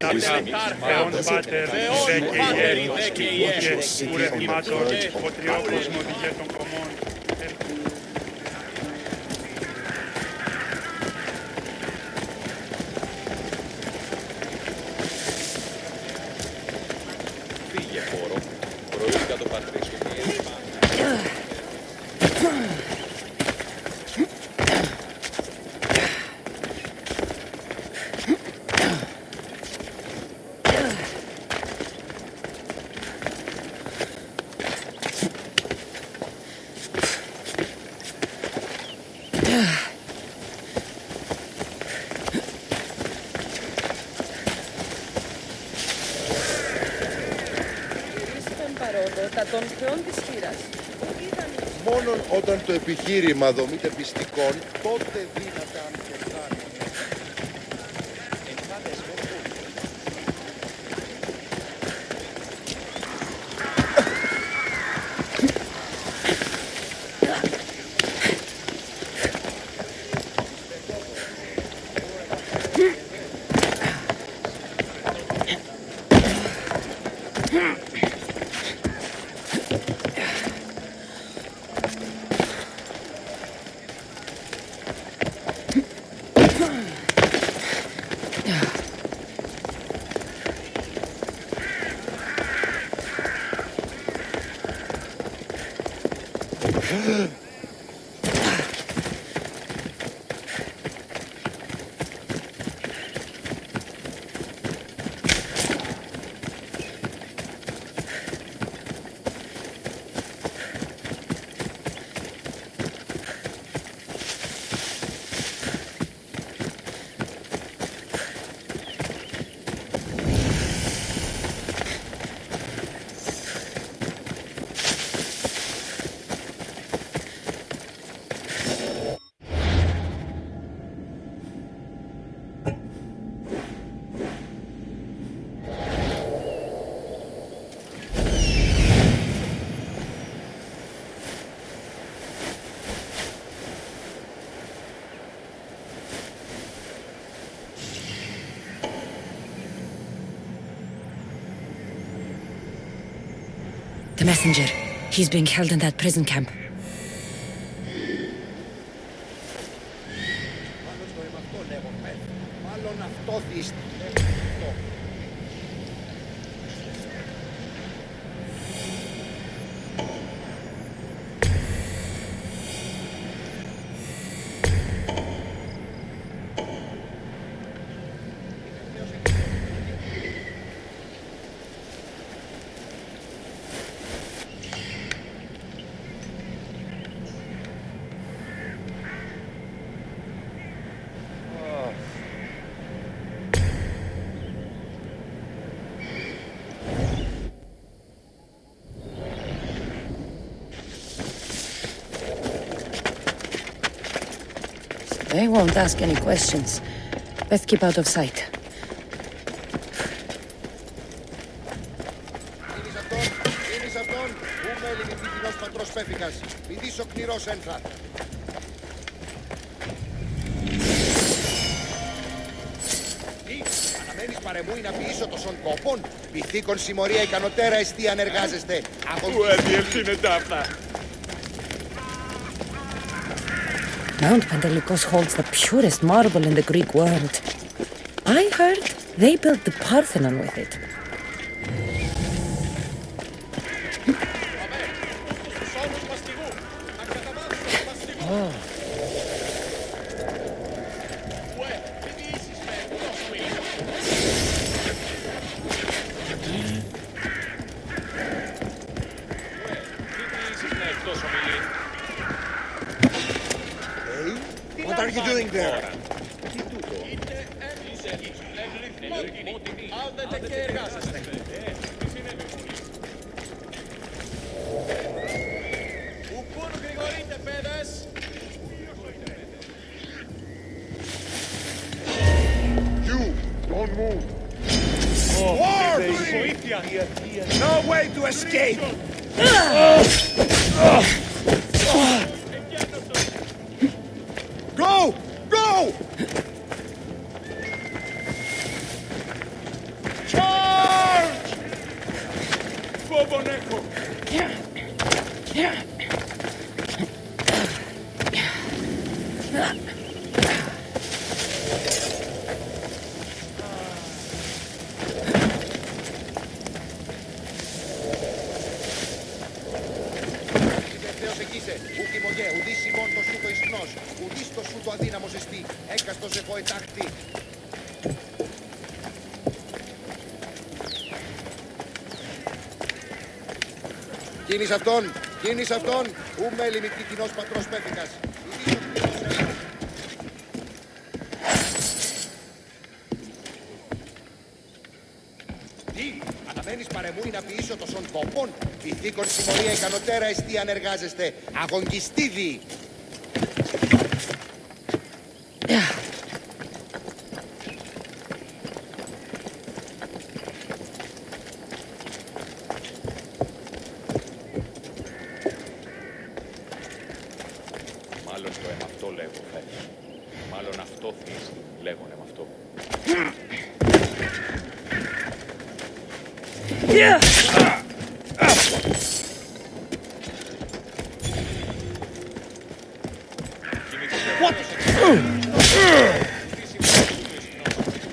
Θεόν Πάτερ, δε και ιέσου, ουρευμάτων, ο τριόκοσμο διγέ των κομμών. Φύγε χώρο, προήλκα το πατρίσιο. Των θεών της χείρας. Μόνον όταν το επιχείρημα δομείται πιστικών, τότε δύναται αν κερδάνε. The messenger. He's being held in that prison camp. They won't ask any questions. Best keep out of sight. Είδης αυτόν, ου μέλη πιτινός πατρός πέφυγας. Πηδής ο κνηρός ένθα. Αναμένεις παρεμούει να ποιήσω τόσον κόπον. Πυθίκον συμμορία ικανοτέρα εστί αν εργάζεστε. Πού αδιευθύνεται αυτά. Mount Pentelicos holds the purest marble in the Greek world. I heard they built the Parthenon with it. Oh. What are you doing there? You, don't move. No way to escape! Go! Go! Λοιπόν έχω. Τελευταίος εκεί είσαι. Ου κοιμωγέ, ουδείς ημών το σου το ισχνός. Ουδείς το σου το αδύναμος εστί. Έκαστος εφοετάχτη. Κίνης αυτόν, ου μέλη μη κοινός πατρός πέφικας. Τι, αναμένεις παρεμούει να ποιήσω το σον τόπον. Ηθήκον συμμορία ικανοτέρα εστί αν εργάζεστε. Αγωνιστήδη. Μάλλον το εμαυτό λέγω, Μάλλον αυτό θύσει, λέγονε με αυτό.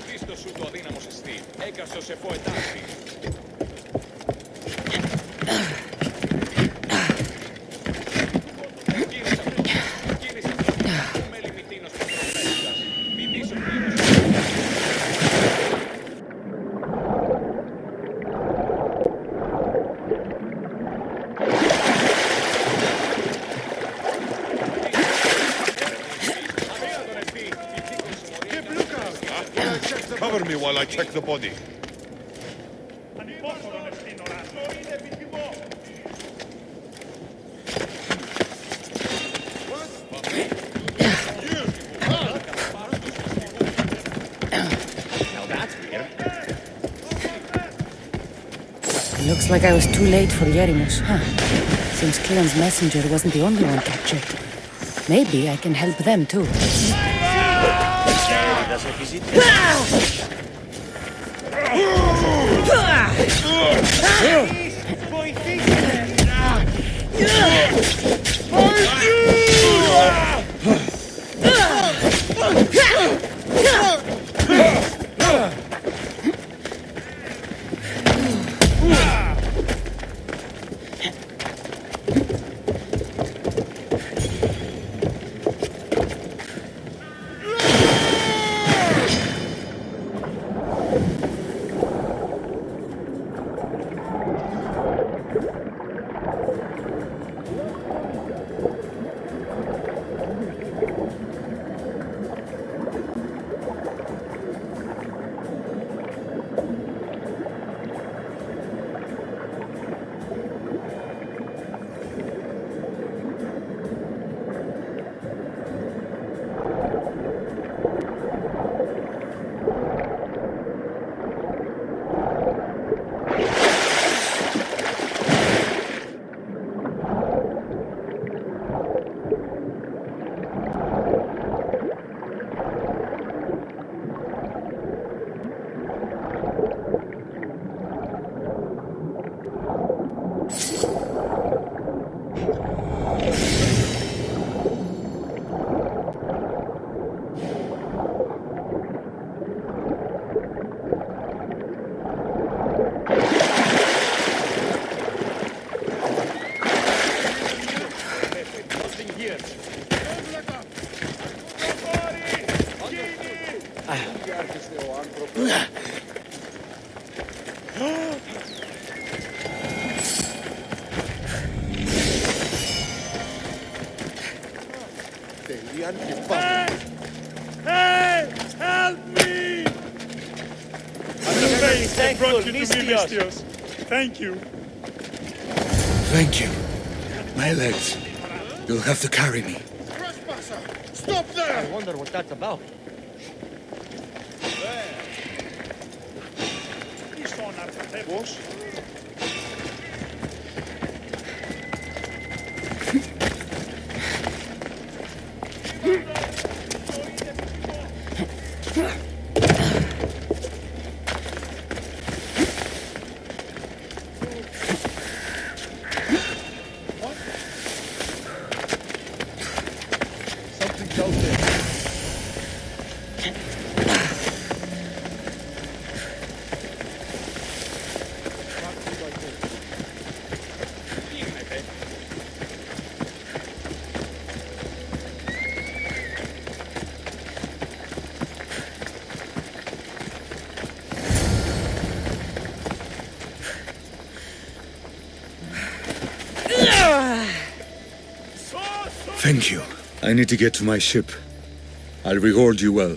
Χριστός σου το αδύναμος εστί, έκαστος εφό ετάχτη. Cover me while I check the body. Looks like I was too late for Yerimos, huh? Seems Cleon's messenger wasn't the only one captured. Maybe I can help them too. Τελείαν και πάμε. Hey! Help me! I'm very thankful, Mystios. Thank you. Thank you. My legs. You'll have to carry me. Trespasser! Stop there! I wonder what that's about. Πώς? Thank you. I need to get to my ship. I'll reward you well.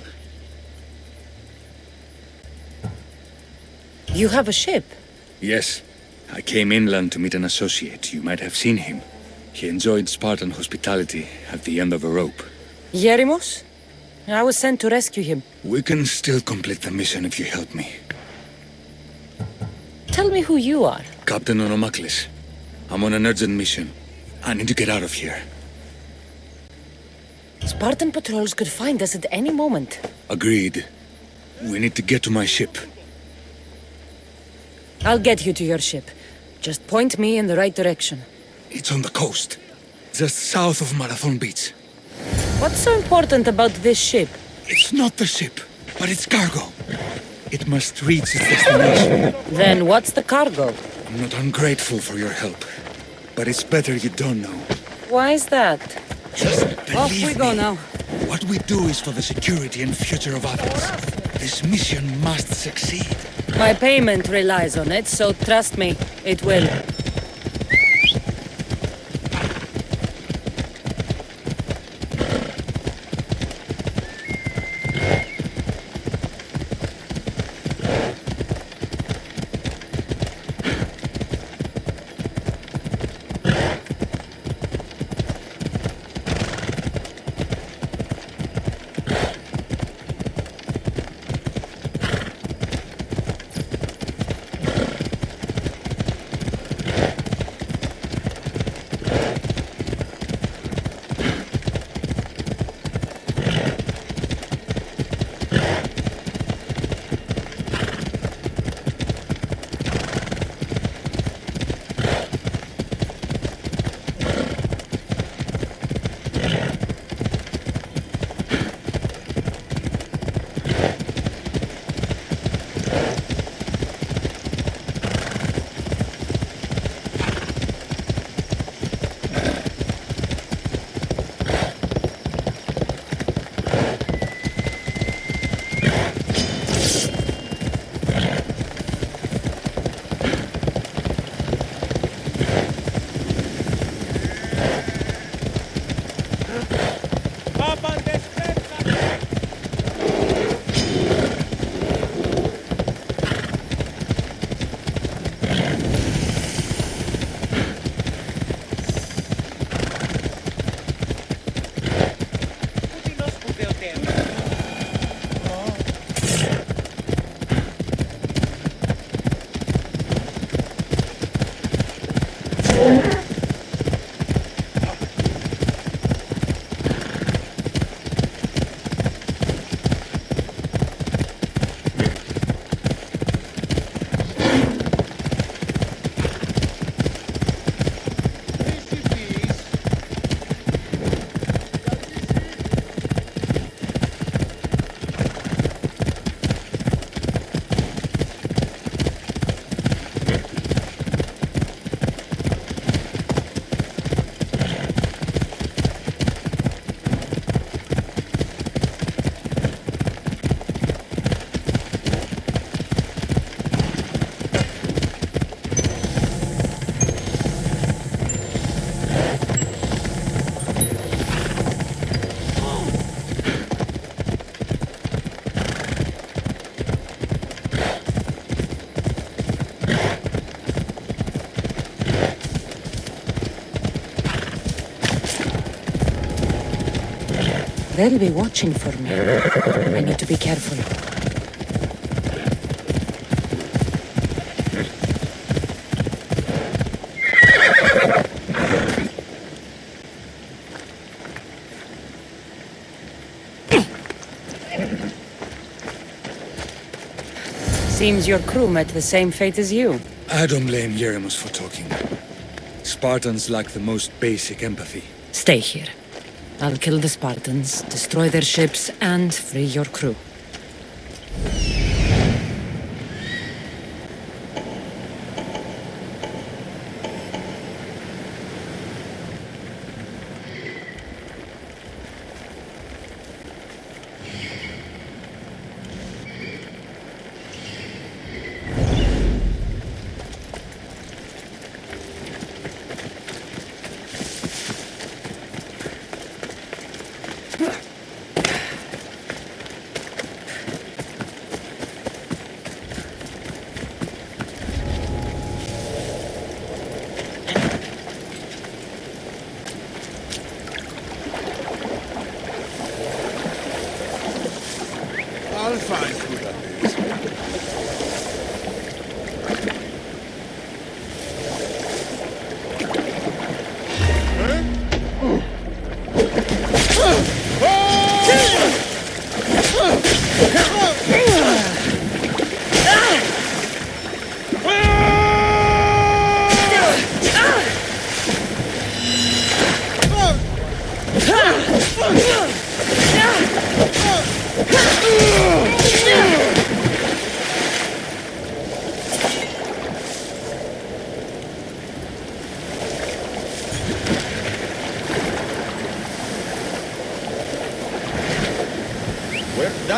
You have a ship? Yes. I came inland to meet an associate. You might have seen him. He enjoyed Spartan hospitality at the end of a rope. Yerimos? I was sent to rescue him. We can still complete the mission if you help me. Tell me who you are. Captain Onomaklis. I'm on an urgent mission. I need to get out of here. Spartan patrols could find us at any moment. Agreed. We need to get to my ship. I'll get you to your ship. Just point me in the right direction. It's on the coast. Just south of Marathon Beach. What's so important about this ship? It's not the ship, but its cargo. It must reach its destination. Then what's the cargo? I'm not ungrateful for your help, but it's better you don't know. Why is that? Just believe Off we go me. now. What we do is for the security and future of Athens. This mission must succeed. My payment relies on it, so trust me, it will. They'll be watching for me. I need to be careful. Seems your crew met the same fate as you. I don't blame Yeremus for talking. Spartans lack the most basic empathy. Stay here. I'll kill the Spartans, destroy their ships, and free your crew.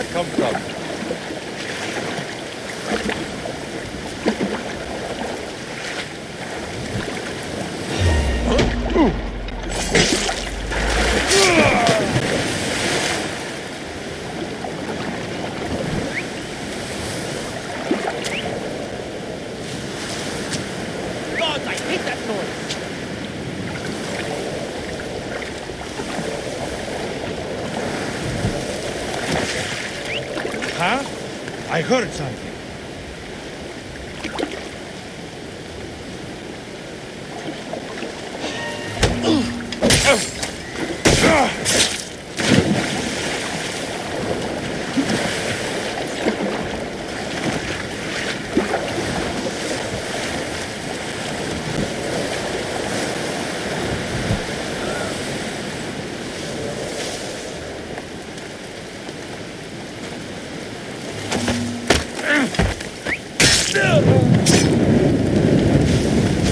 that come from? God, I hate that noise! Huh? I heard something.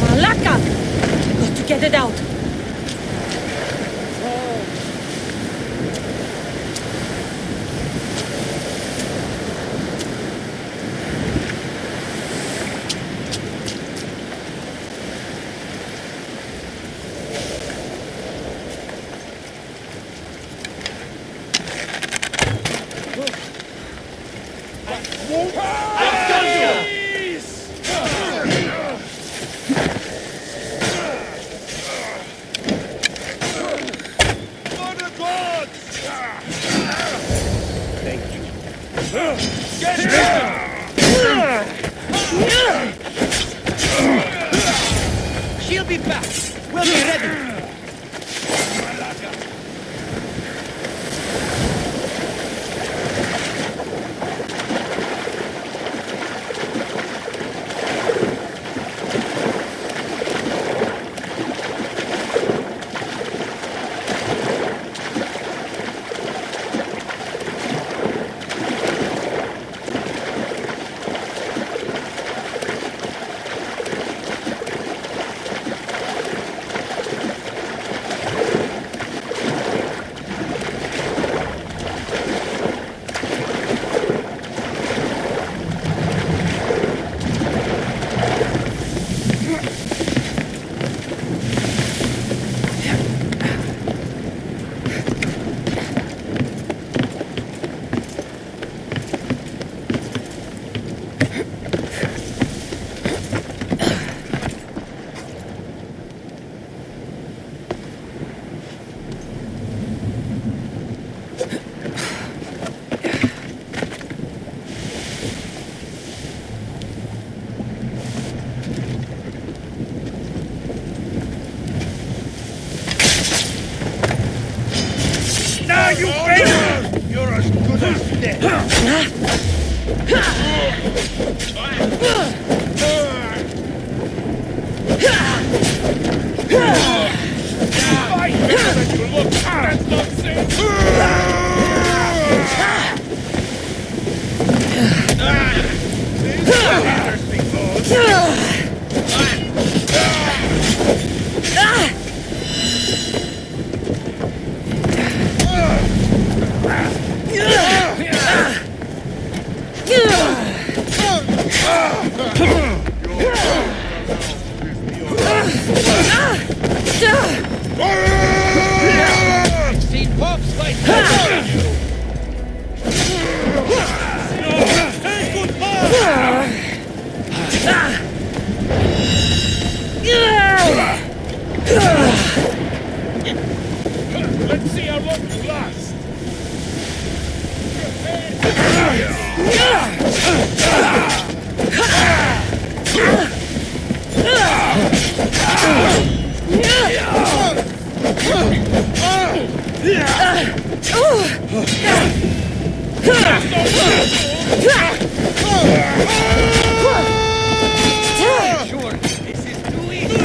Malaka! Got to get it out. She'll be back! We'll be ready! Now you failed! You're as good as dead. Seen folks like Let's see how long you last. sure, this is too easy.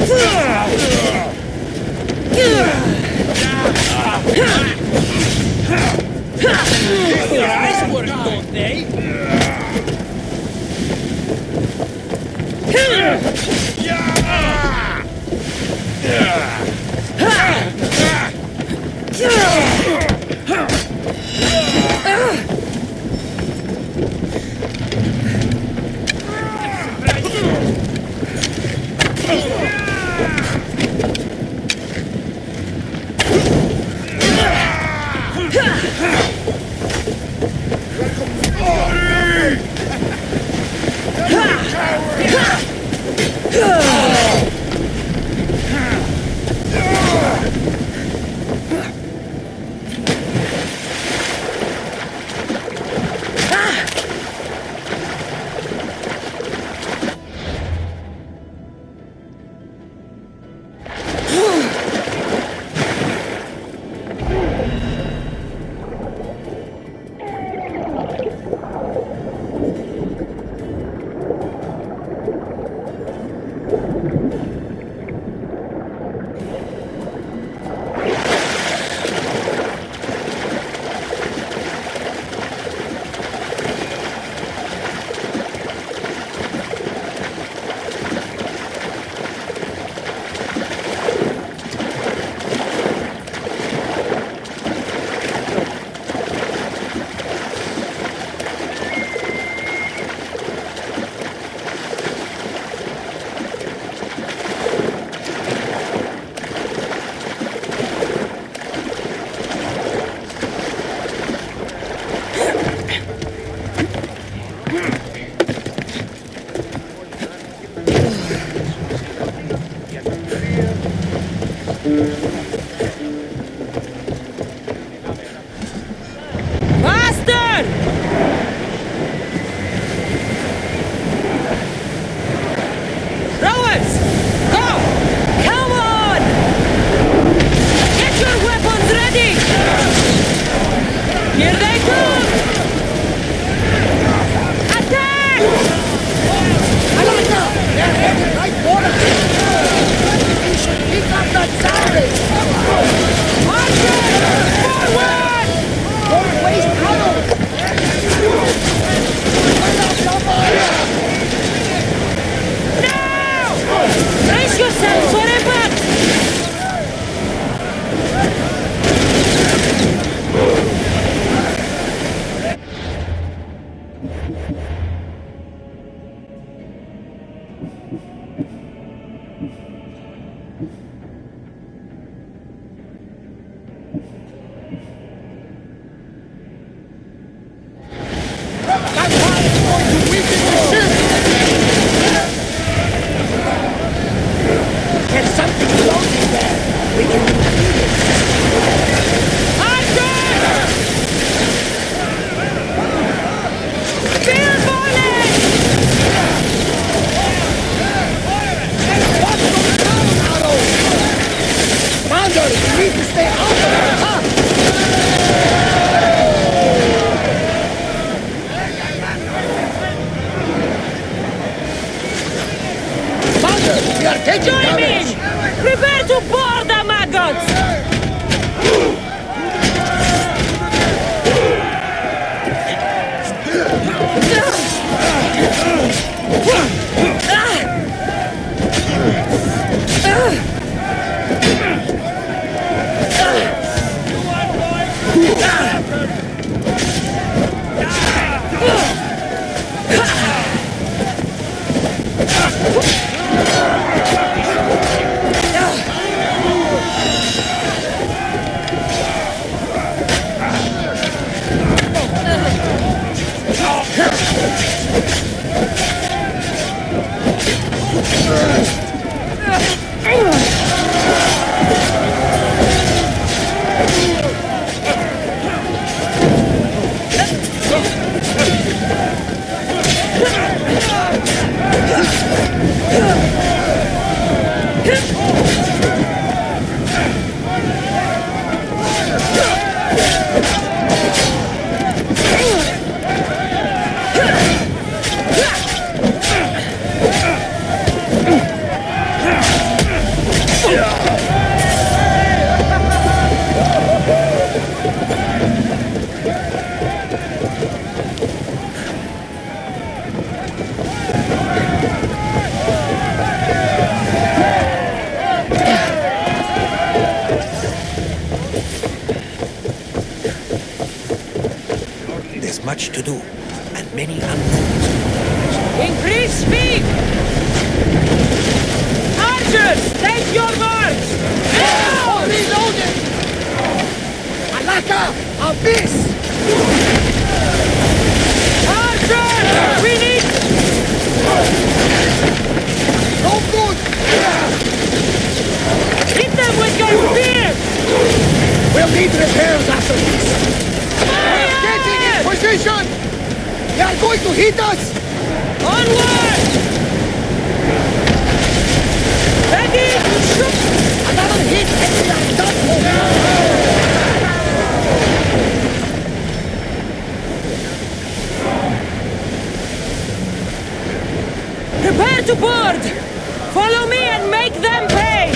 Your eyes work, don't they? Faster! Rowers! Go! Come on! Get your weapons ready! Here they come! Attack! They're headed right for us! We should pick up that salvage! Forward! Don't waste ammo! Now! Brace yourselves for impact! There's something floating there! We can Commander, we need to stay out of the top! Commander, we are taking Join damage! me! Prepare to board the maggots! do, and many unknowns. Increase speed! Archers, take your marks! Oh, reloaded! Alaka! Abyss! Archers! We need... No good! Hit them with your spear! We'll need repairs after this! Getting in position! They are going to hit us! Onward! Ready! Shoot! Another hit and we are done for! Prepare to board! Follow me and make them pay!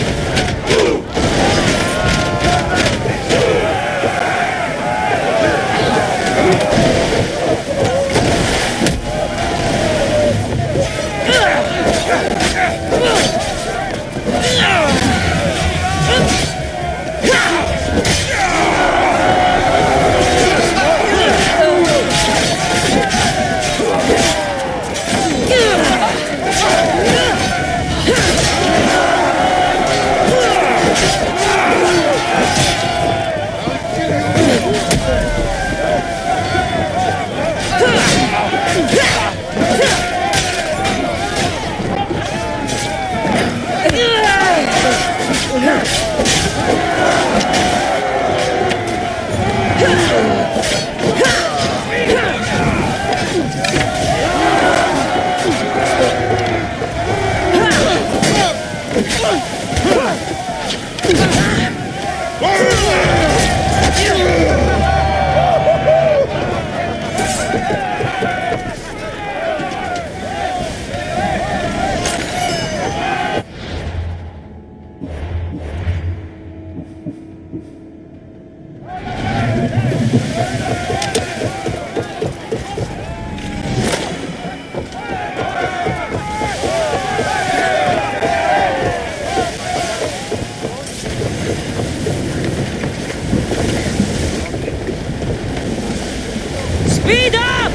Speed up!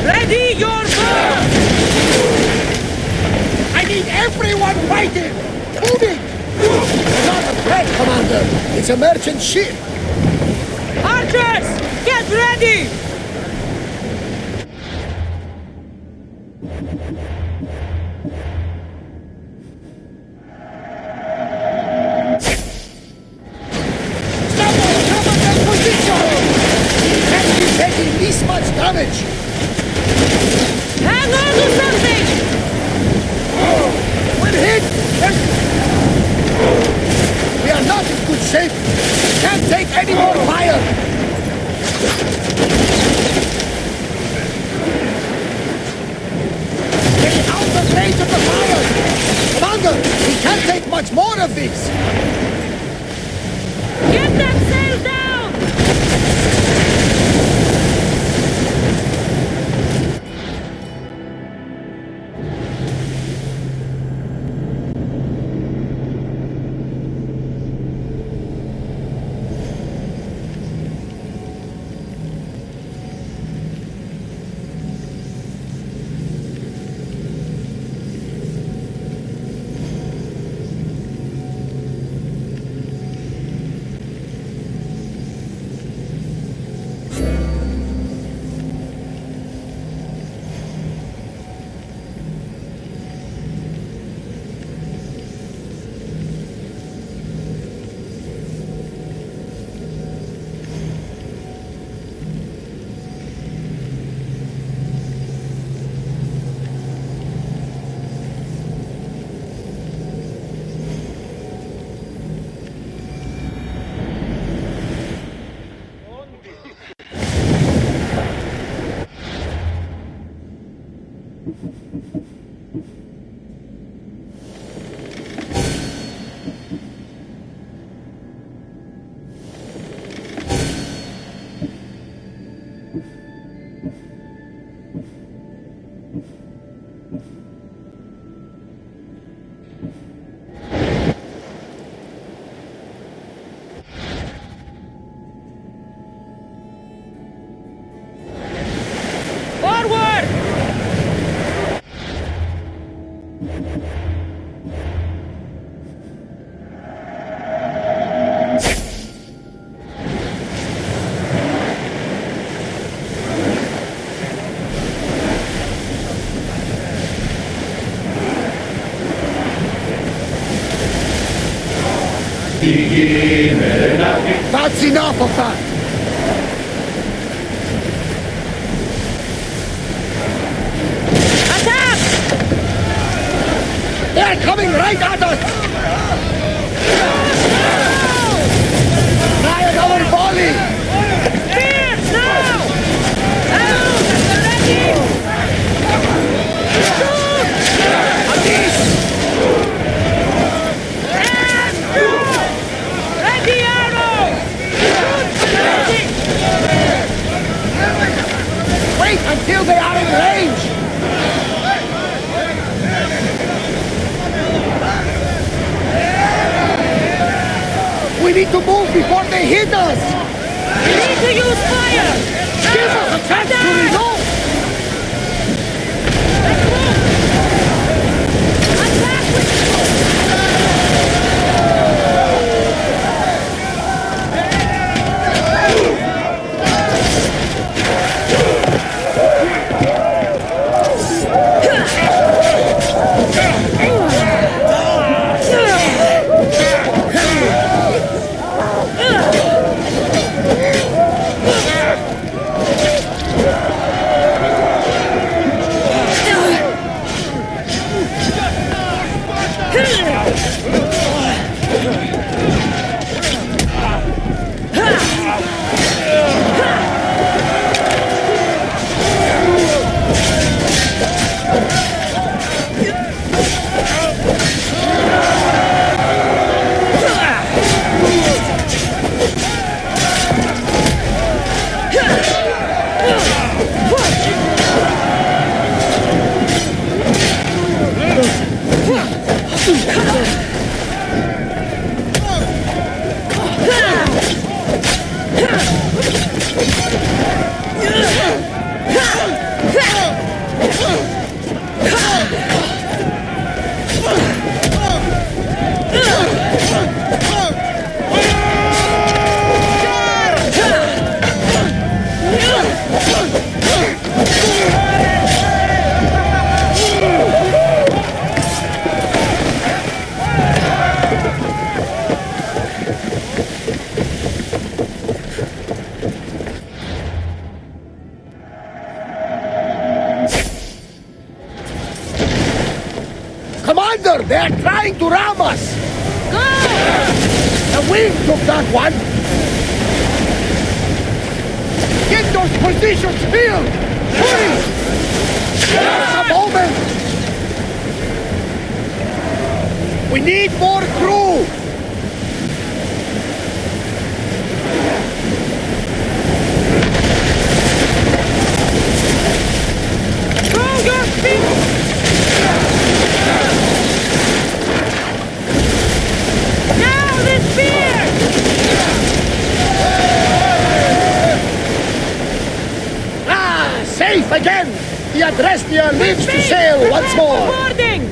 Ready your bow! I need everyone fighting! Moving! It's not a threat, Commander! It's a merchant ship! Archers, get ready! Double cover their position! Can't be taking this much damage! Hang on to something! We're hit! We are not in good shape! Can't take That's enough of that! Attack! They're coming right at us! Try another volley! Spears, now! Arrows at the ready! Shoot! And shoot! Ready arrow! Shoot ready! Wait until they are in range! We need to move before they hit us! We need to use fire! Give us a chance to reload! Let's move! Attack with Commander, they are trying to ram us! go! The wind took that one! Get those positions filled! Hurry! Just a moment! We need more crew! Throw your feet! Now the spear! Ah, safe again! The Adrestia lives to sail once more! Boarding!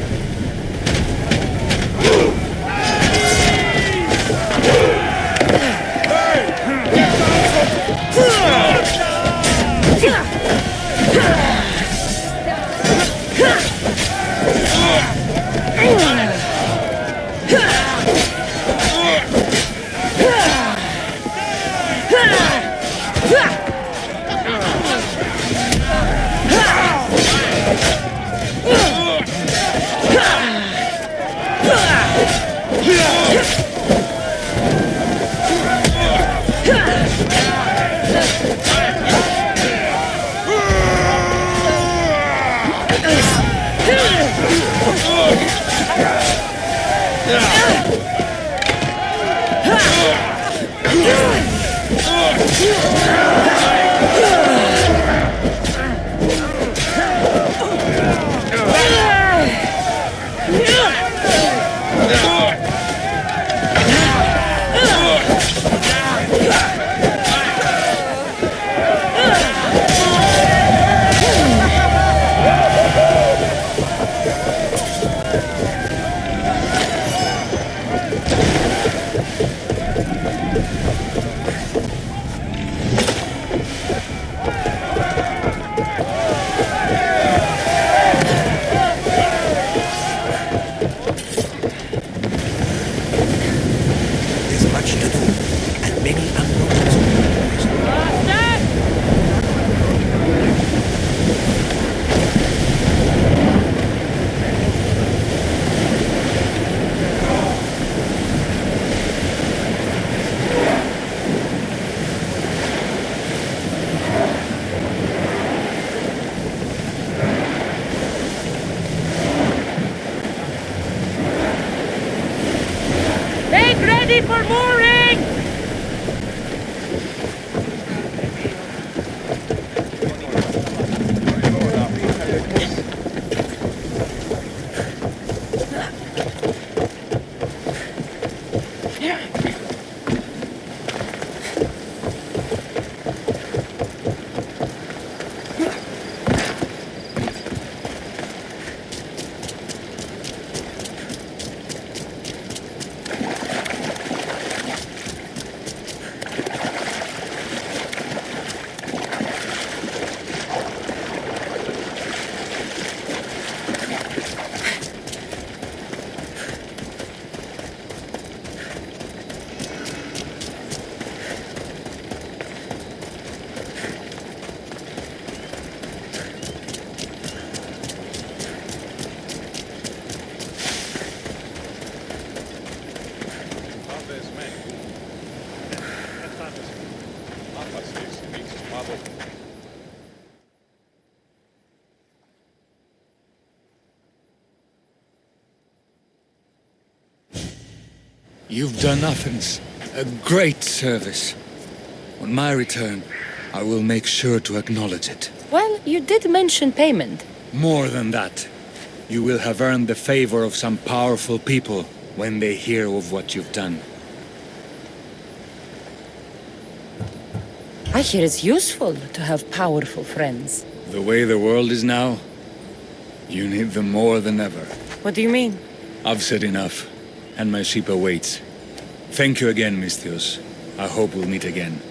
You've done Athens a great service. On my return, I will make sure to acknowledge it. Well, you did mention payment. More than that, you will have earned the favor of some powerful people when they hear of what you've done. I hear it's useful to have powerful friends. The way the world is now, you need them more than ever. What do you mean? I've said enough, and my ship awaits. Thank you again, Misthios. I hope we'll meet again.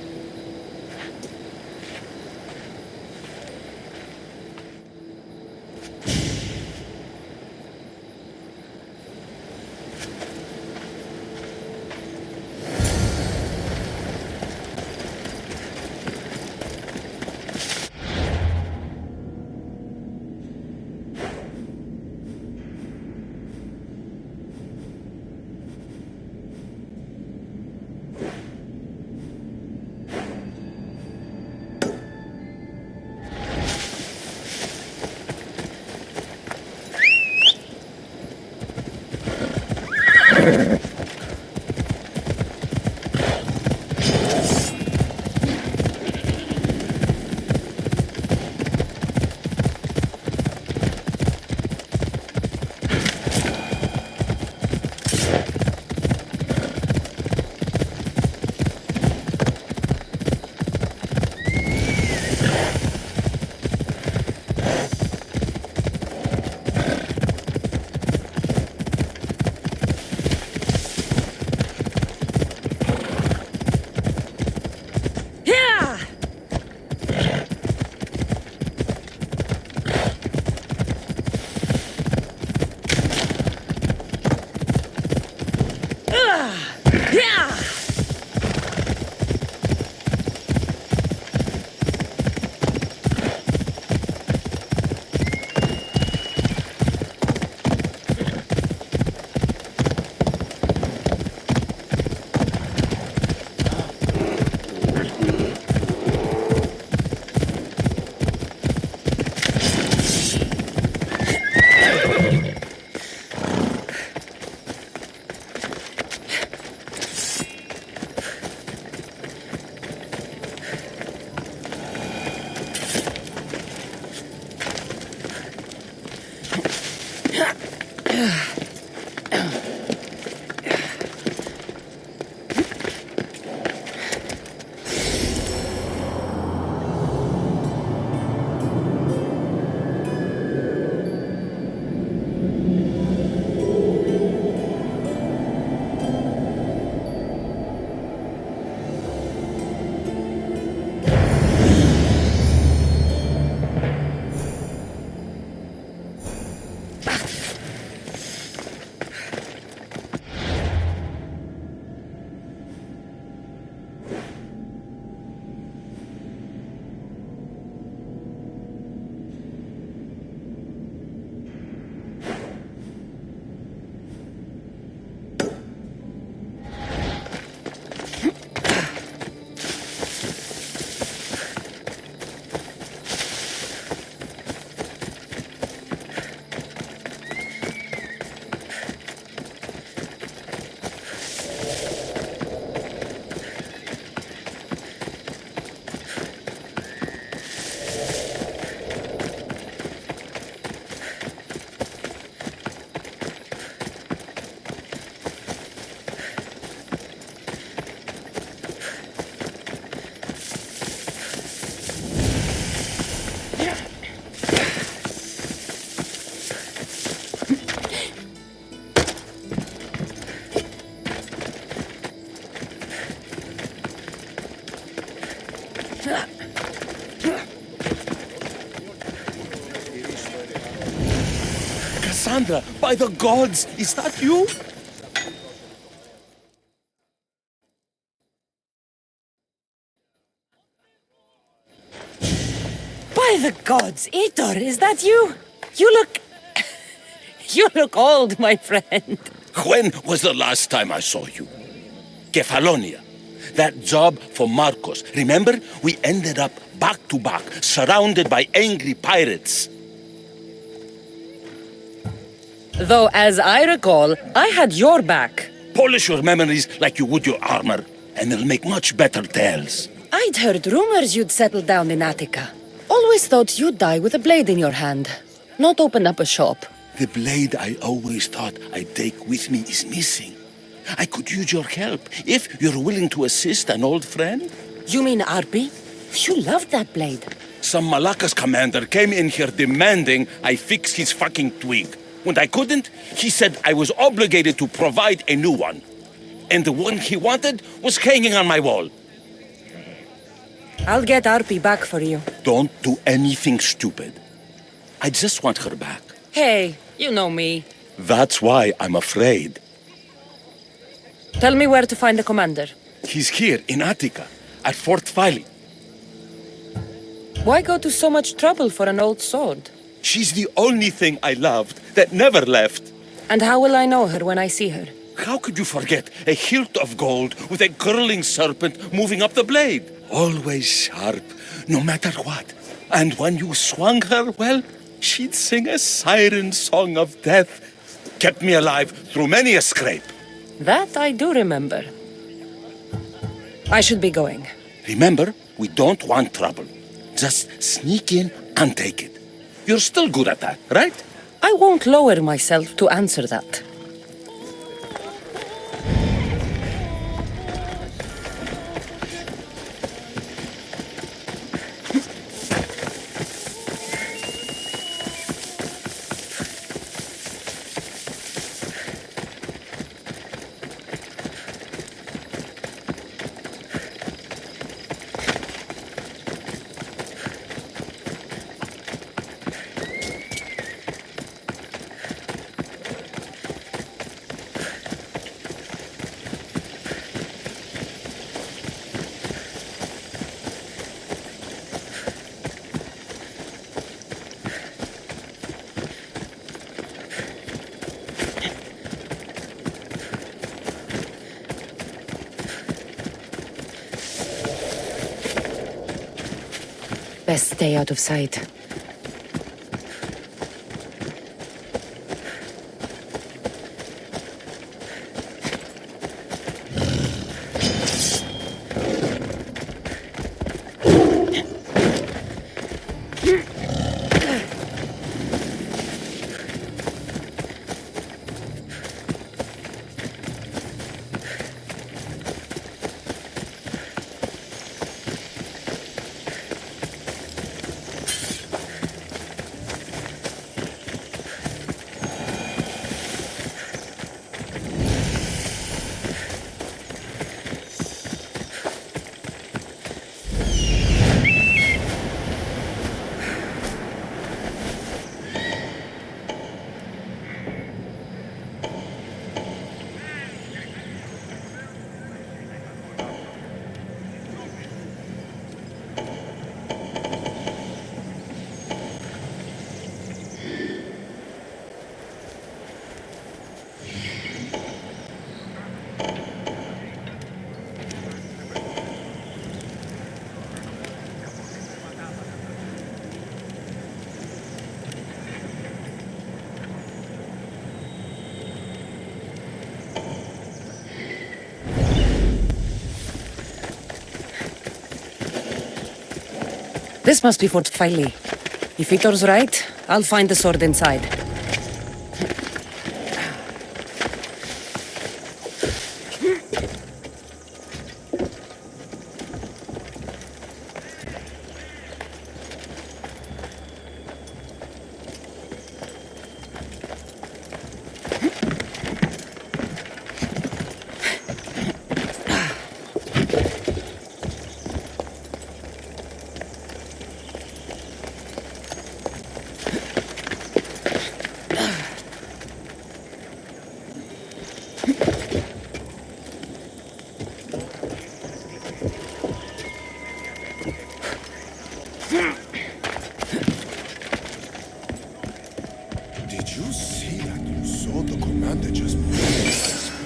Kassandra, by the gods, is that you? By the gods, Itor, is that you? You look old, my friend. When was the last time I saw you? Kefalonia. That job for Marcos. Remember? We ended up back to back, surrounded by angry pirates. Though, as I recall, I had your back. Polish your memories like you would your armor, and they'll make much better tales. I'd heard rumors you'd settled down in Attica. Always thought you'd die with a blade in your hand, not open up a shop. The blade I always thought I'd take with me is missing. I could use your help if you're willing to assist an old friend. You mean Arpi? You loved that blade. Some Malacca's commander came in here demanding I fix his fucking twig. When I couldn't, he said I was obligated to provide a new one. And the one he wanted was hanging on my wall. I'll get Arpi back for you. Don't do anything stupid. I just want her back. Hey, you know me. That's why I'm afraid. Tell me where to find the commander. He's here in Attica, at Fort Phili. Why go to so much trouble for an old sword? She's the only thing I loved that never left. And how will I know her when I see her? How could you forget a hilt of gold with a curling serpent moving up the blade? Always sharp, no matter what. And when you swung her, well, she'd sing a siren song of death. Kept me alive through many a scrape. That I do remember. I should be going. Remember, we don't want trouble. Just sneak in and take it. You're still good at that, right? I won't lower myself to answer that. Best stay out of sight. This must be Fort Phili. If Vitor's right, I'll find the sword inside.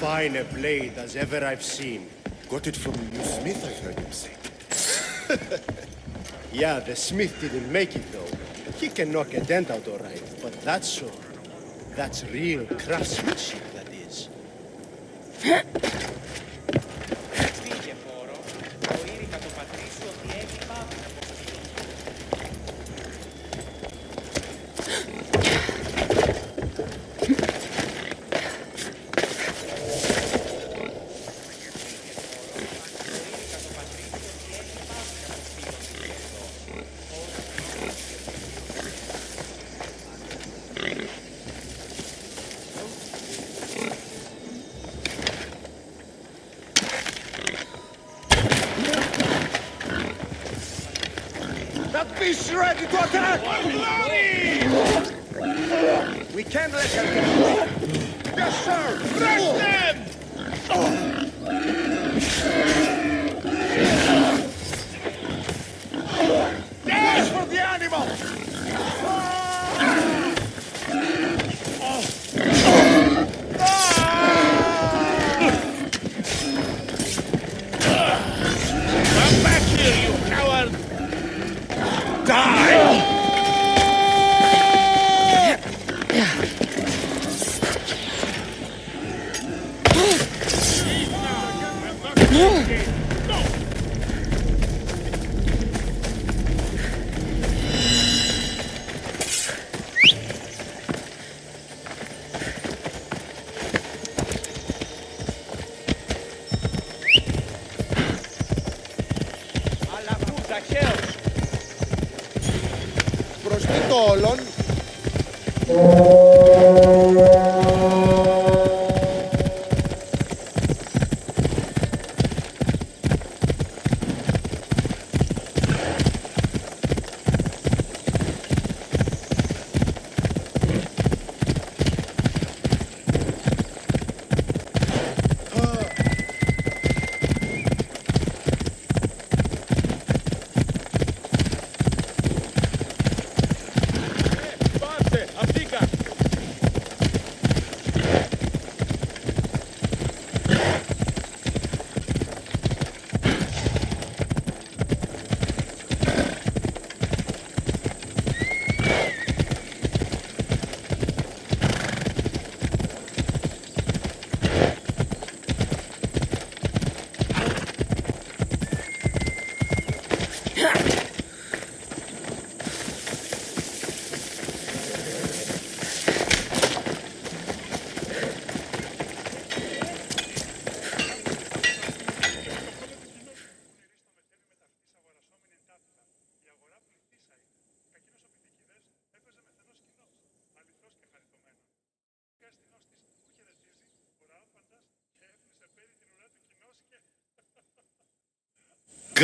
Fine a blade as ever I've seen. Got it from a new smith, I heard him say. Yeah, the smith didn't make it though. He can knock a dent out all right, but that sword, that's real craftsmanship, that is. Φύγε, φόρο. Το ήρυκα το πατρί σου ότι έχει μαύρη από αυτό. That beast's ready to attack! We can't let her get away. Yes, sir! Rush them! Dash for the animal! Come back here, you coward! Die! Αλλά πούτα, χέος! Μπροστά το όλον. Πάτε, αφήκα!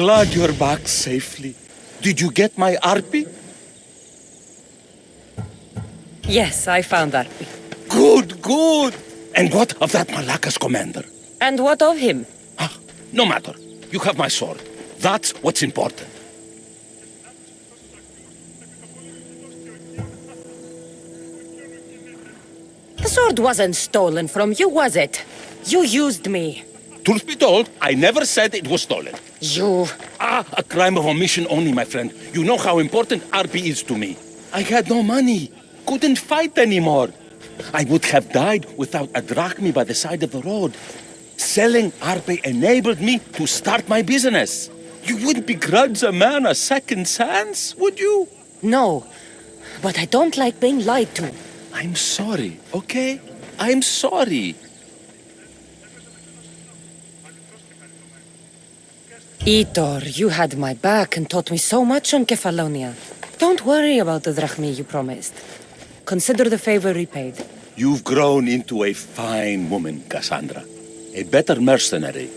Glad you're back safely. Did you get my arpy? Yes, I found Arpi. Good, good. And what of that Malacca's commander? And what of him? Ah, no matter. You have my sword. That's what's important. The sword wasn't stolen from you, was it? You used me. Truth be told, I never said it was stolen. You... Ah, a crime of omission only, my friend. You know how important RP is to me. I had no money. Couldn't fight anymore. I would have died without a drachmi by the side of the road. Selling RP enabled me to start my business. You wouldn't begrudge a man a second chance, would you? No, but I don't like being lied to. I'm sorry, okay? I'm sorry. Itor, you had my back and taught me so much on Kefalonia. Don't worry about the drachmi you promised. Consider the favor repaid. You've grown into a fine woman, Kassandra. A better mercenary,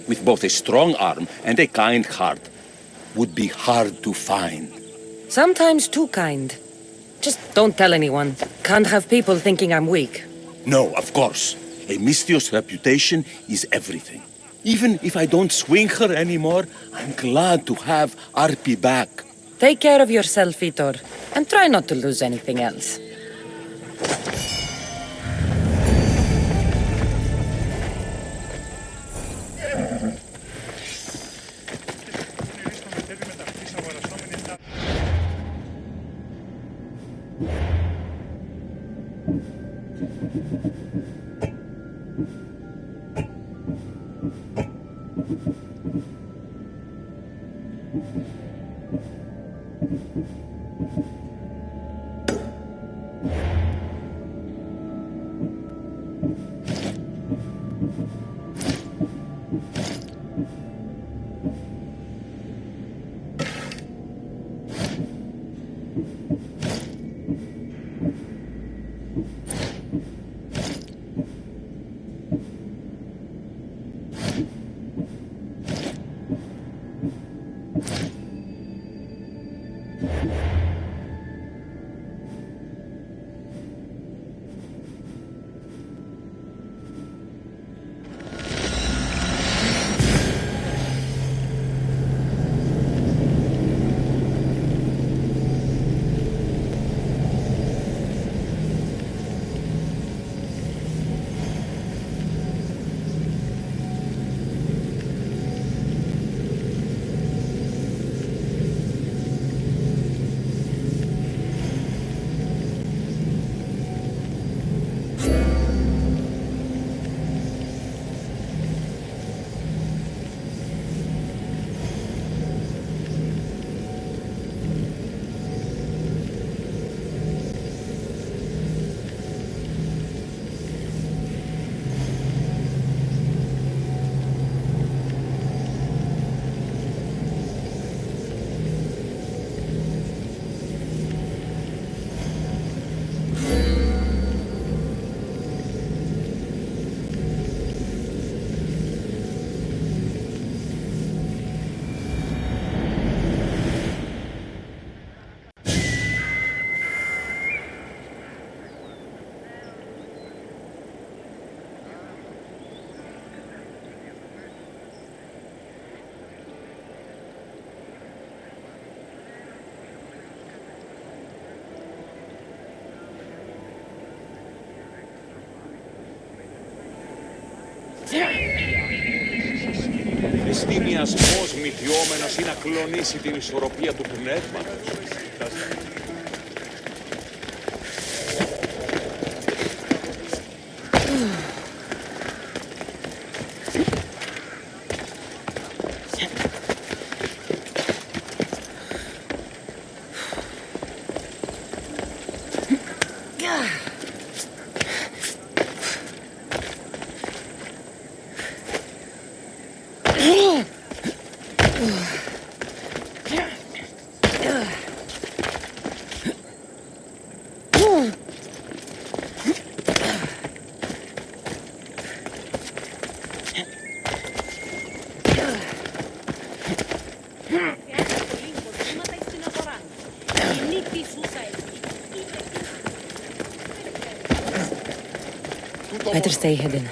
with both a strong arm and a kind heart, would be hard to find. Sometimes too kind. Just don't tell anyone. Can't have people thinking I'm weak. No, of course. A Misthios reputation is everything. Even if I don't swing her anymore, I'm glad to have Arpi back. Take care of yourself, Itor, and try not to lose anything else. Εστί μοιασμός μυθιόμενος ή να κλονίσει την ισορροπία του πνεύματος. Better stay hidden.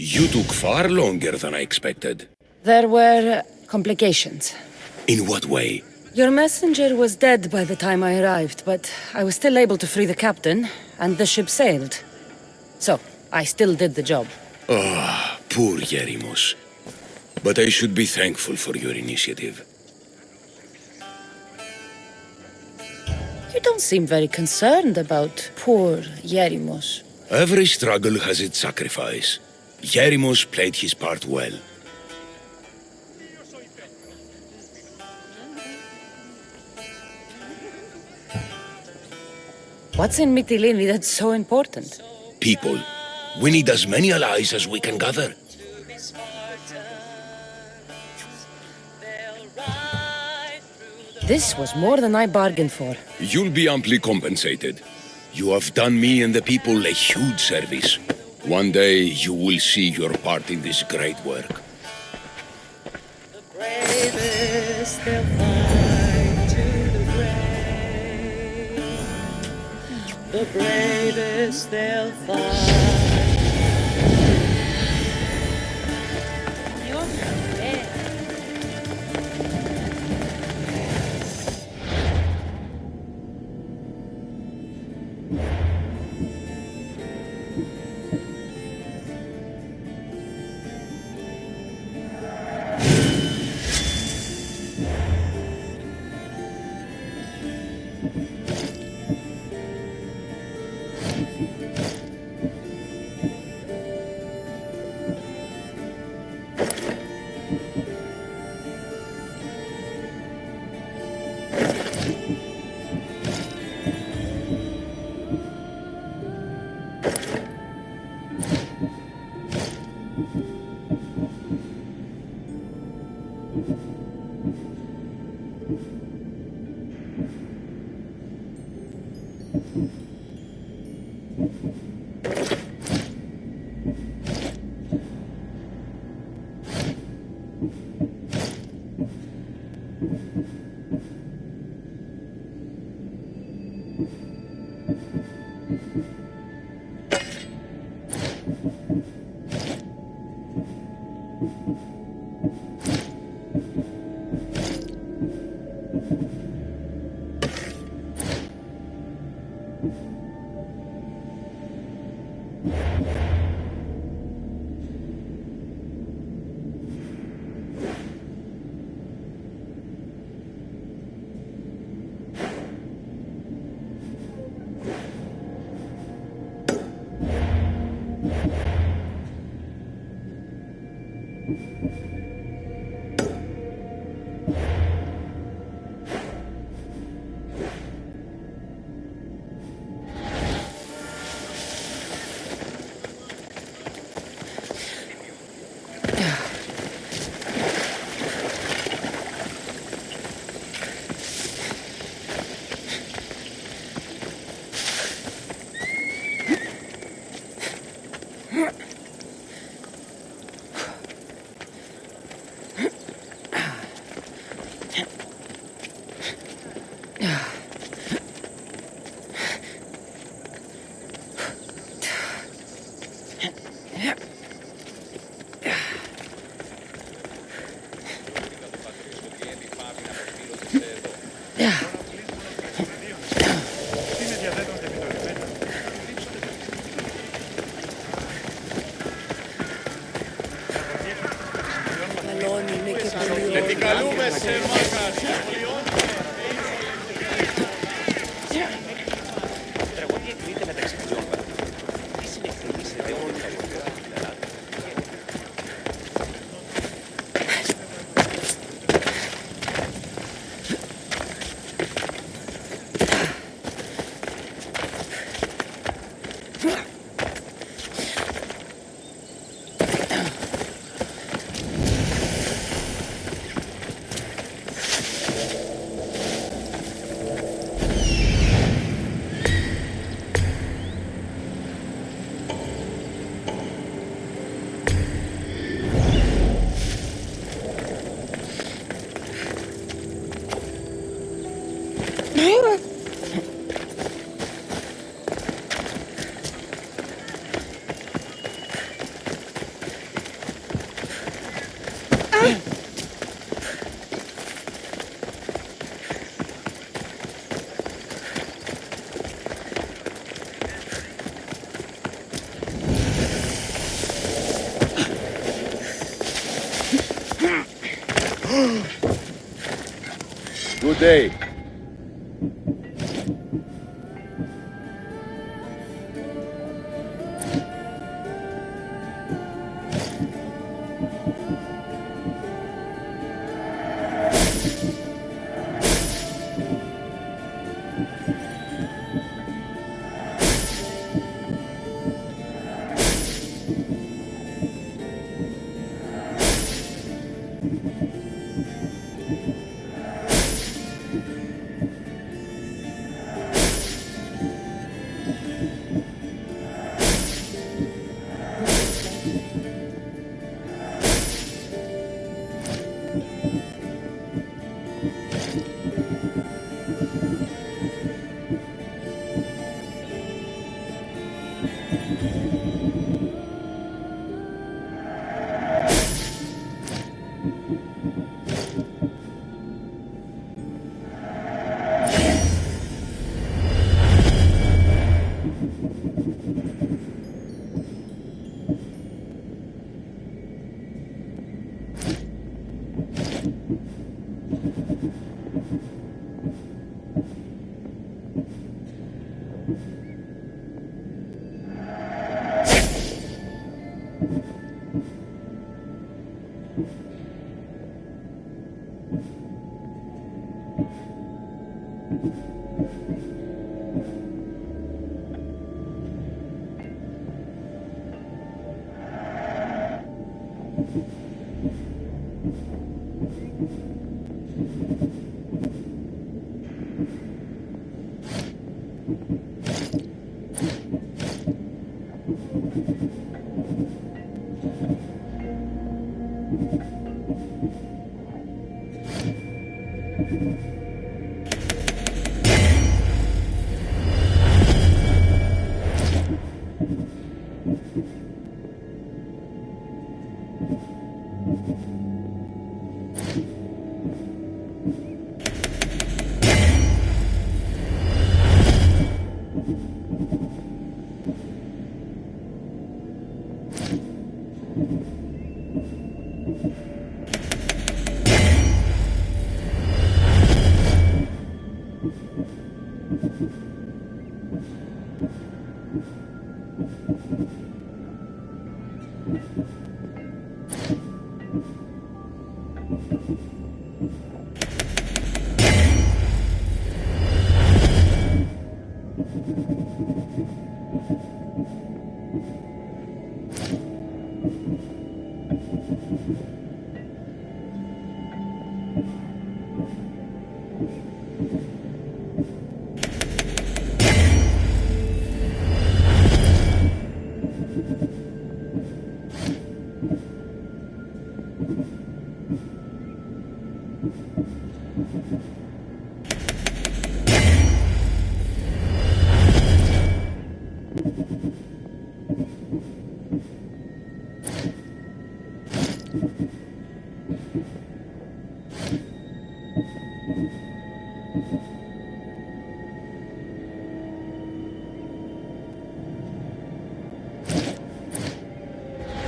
You took far longer than I expected. There were complications. In what way? Your messenger was dead by the time I arrived, but I was still able to free the captain, and the ship sailed. So, I still did the job. Ah, poor Yerimos. But I should be thankful for your initiative. You don't seem very concerned about poor Yerimos. Every struggle has its sacrifice. Yerimos played his part well. What's in Mytilene that's so important? People. We need as many allies as we can gather. This was more than I bargained for. You'll be amply compensated. You have done me and the people a huge service. One day you will see your part in this great work. The bravest they'll fight to the grave. The bravest they'll fight. Good day.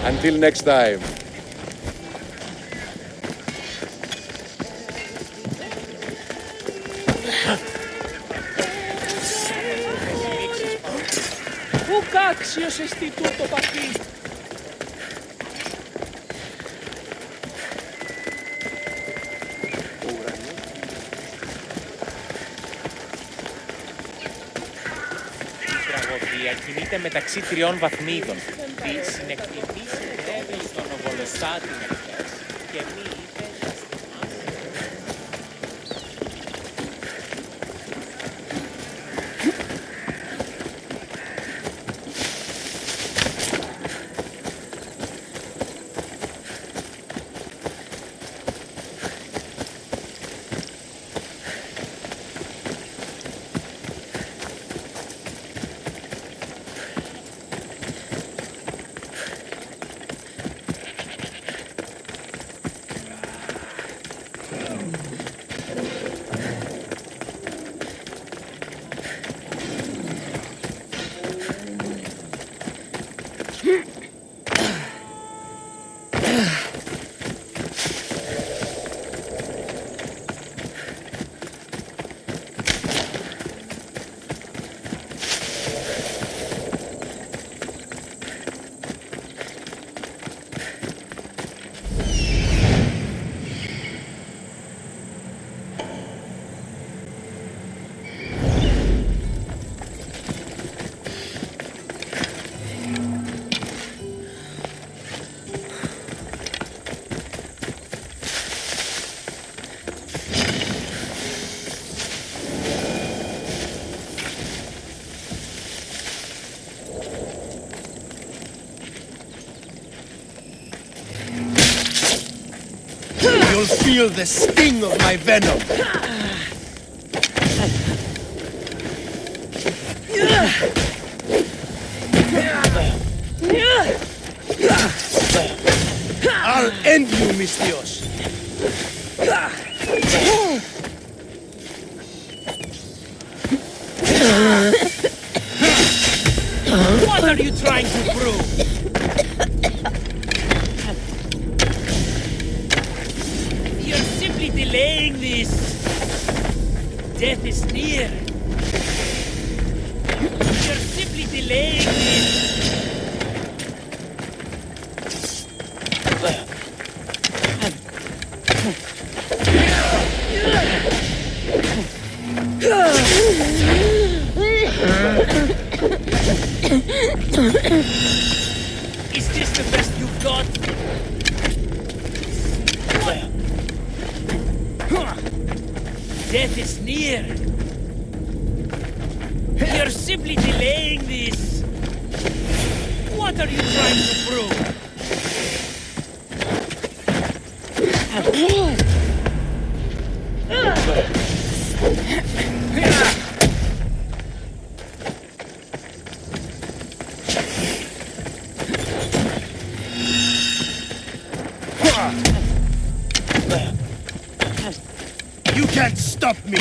Until next time. Ουκ άξιος εστί τούτο παπί. Η τραγωδία κινείται μεταξύ τριών βαθμίδων. Μη συνεκτιμήσει ρεύει στον οβολοσάτη μερικές και μη είπε. You'll feel the sting of my venom. I'll end you, mis Dios. What are you trying to prove? You're simply delaying this. Death is near. You're simply delaying this. Is this the best you've got? Death is near. You're simply delaying this. What are you trying to prove? You can't stop me.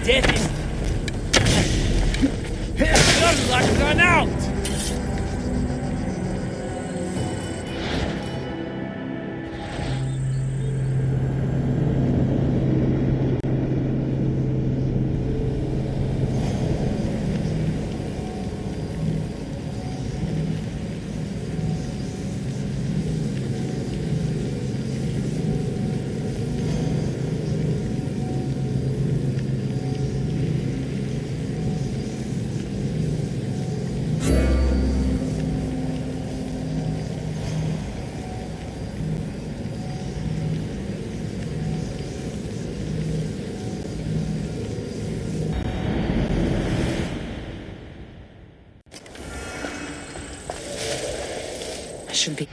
Death is... Your luck run out! should be.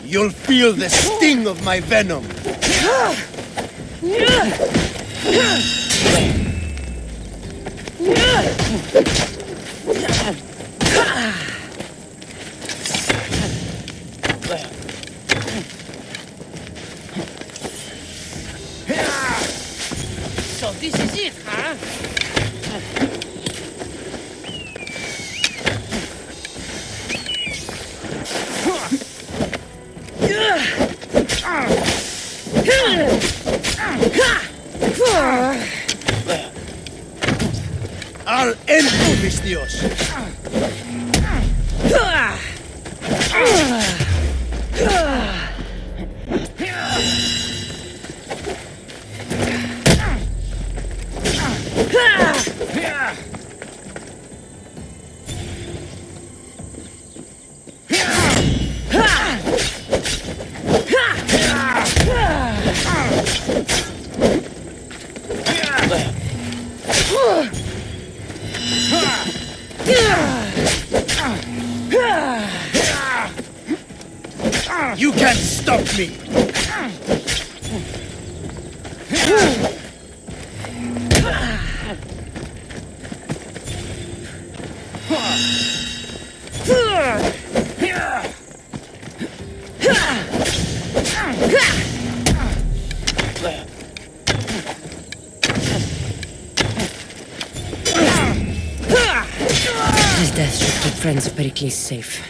You'll feel the sting of my venom. So this is it, huh? I'll end you, mis Dios. You can't stop me! His death should keep friends of Perikles safe.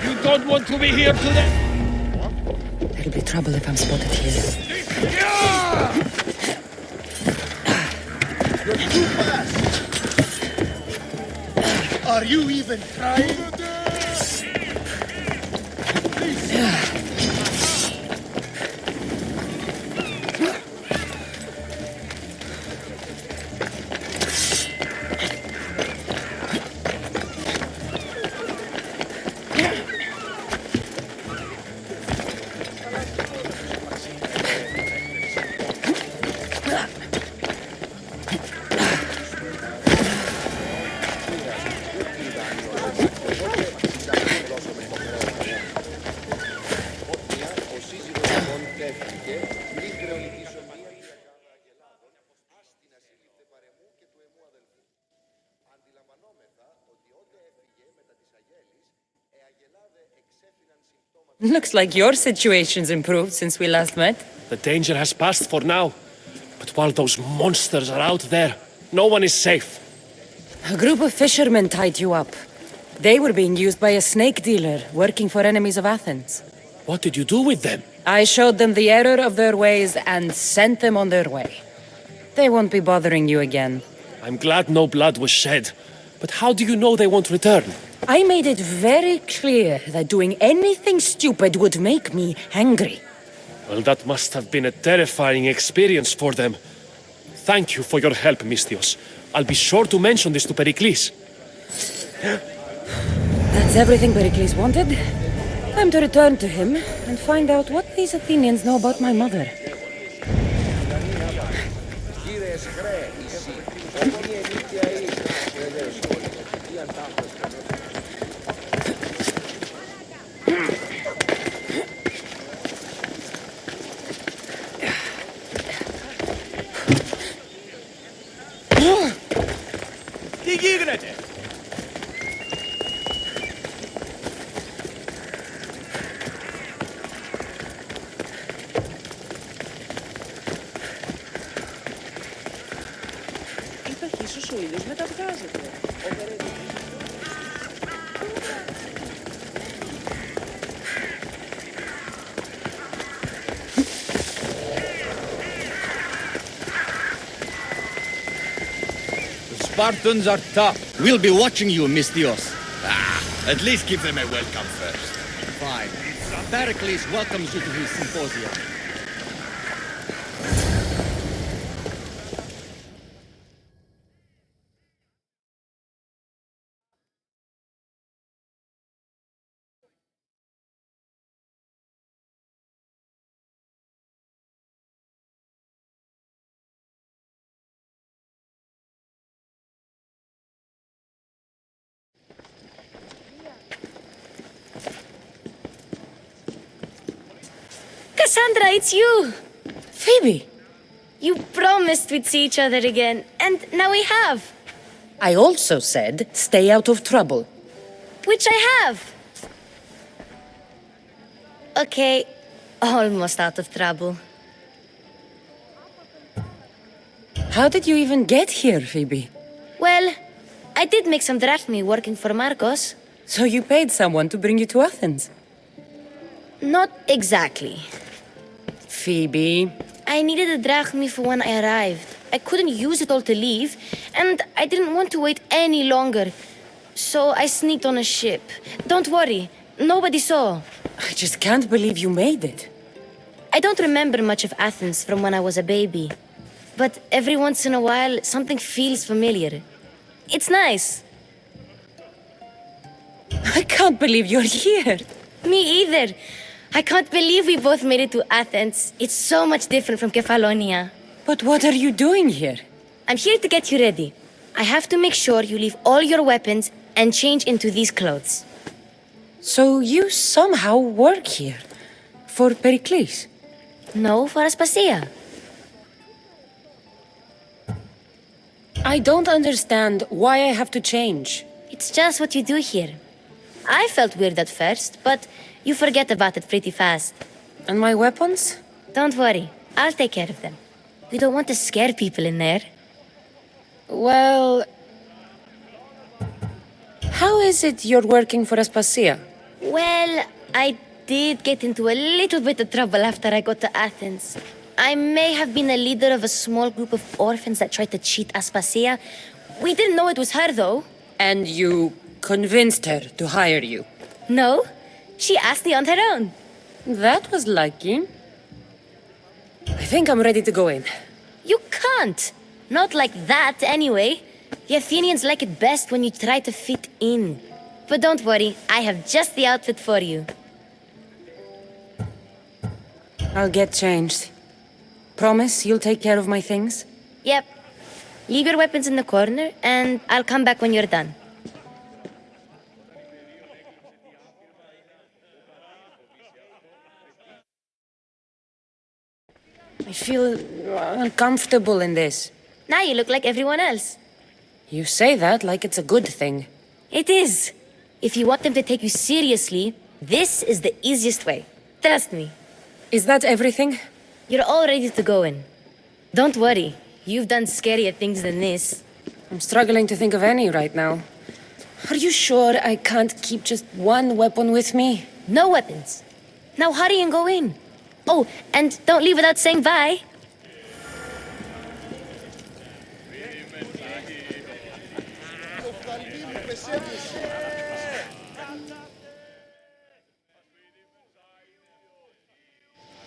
You don't want to be here today? There'll be trouble if I'm spotted here. You're too fast! Are you even trying? Looks like your situation's improved since we last met. The danger has passed for now. But while those monsters are out there, no one is safe. A group of fishermen tied you up. They were being used by a snake dealer working for enemies of Athens. What did you do with them? I showed them the error of their ways and sent them on their way. They won't be bothering you again. I'm glad no blood was shed. But how do you know they won't return? I made it very clear that doing anything stupid would make me angry. Well, that must have been a terrifying experience for them. Thank you for your help, Mistios. I'll be sure to mention this to Perikles. That's everything Perikles wanted. Time to return to him and find out what these Athenians know about my mother. Τι γίνεται? Ίσως ο ήλιος μεταβγάζεται. The Spartans are tough. We'll be watching you, Mistios. At least give them a welcome first. Fine. Perikles welcomes you to his symposium. Kassandra, it's you! Phoebe! You promised we'd see each other again, and now we have. I also said, stay out of trouble. Which I have. Okay, almost out of trouble. How did you even get here, Phoebe? Well, I did make some drachmi working for Marcos. So you paid someone to bring you to Athens? Not exactly. Phoebe... I needed a drachmi for when I arrived. I couldn't use it all to leave, and I didn't want to wait any longer. So I sneaked on a ship. Don't worry, nobody saw. I just can't believe you made it. I don't remember much of Athens from when I was a baby. But every once in a while, something feels familiar. It's nice. I can't believe you're here. Me either. I can't believe we both made it to Athens. It's so much different from Kefalonia. But what are you doing here? I'm here to get you ready. I have to make sure you leave all your weapons and change into these clothes. So you somehow work here? For Perikles? No, for Aspasia. I don't understand why I have to change. It's just what you do here. I felt weird at first, but you forget about it pretty fast. And my weapons? Don't worry, I'll take care of them. We don't want to scare people in there. Well... How is it you're working for Aspasia? Well, I did get into a little bit of trouble after I got to Athens. I may have been a leader of a small group of orphans that tried to cheat Aspasia. We didn't know it was her, though. And you convinced her to hire you? No, she asked me on her own. That was lucky. I think I'm ready to go in. You can't. Not like that, anyway. The Athenians like it best when you try to fit in. But don't worry, I have just the outfit for you. I'll get changed. Promise you'll take care of my things? Yep. Leave your weapons in the corner, and I'll come back when you're done. I feel uncomfortable in this. Now you look like everyone else. You say that like it's a good thing. It is. If you want them to take you seriously, this is the easiest way. Trust me. Is that everything? You're all ready to go in. Don't worry. You've done scarier things than this. I'm struggling to think of any right now. Are you sure I can't keep just one weapon with me? No weapons. Now hurry and go in. Oh, and don't leave without saying bye.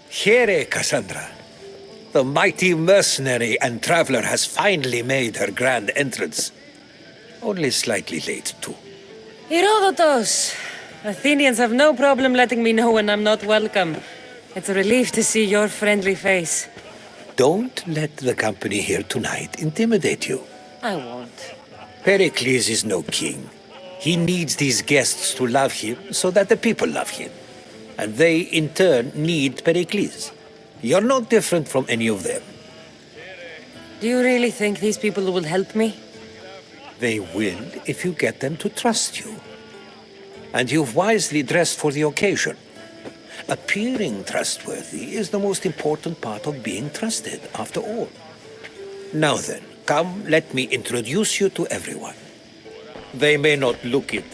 Here, Kassandra. The mighty mercenary and traveler has finally made her grand entrance. Only slightly late, too. Herodotus! Athenians have no problem letting me know when I'm not welcome. It's a relief to see your friendly face. Don't let the company here tonight intimidate you. I won't. Perikles is no king. He needs these guests to love him so that the people love him. And they, in turn, need Perikles. You're no different from any of them. Do you really think these people will help me? They will if you get them to trust you. And you've wisely dressed for the occasion. Appearing trustworthy is the most important part of being trusted, after all. Now then, come, let me introduce you to everyone. They may not look it,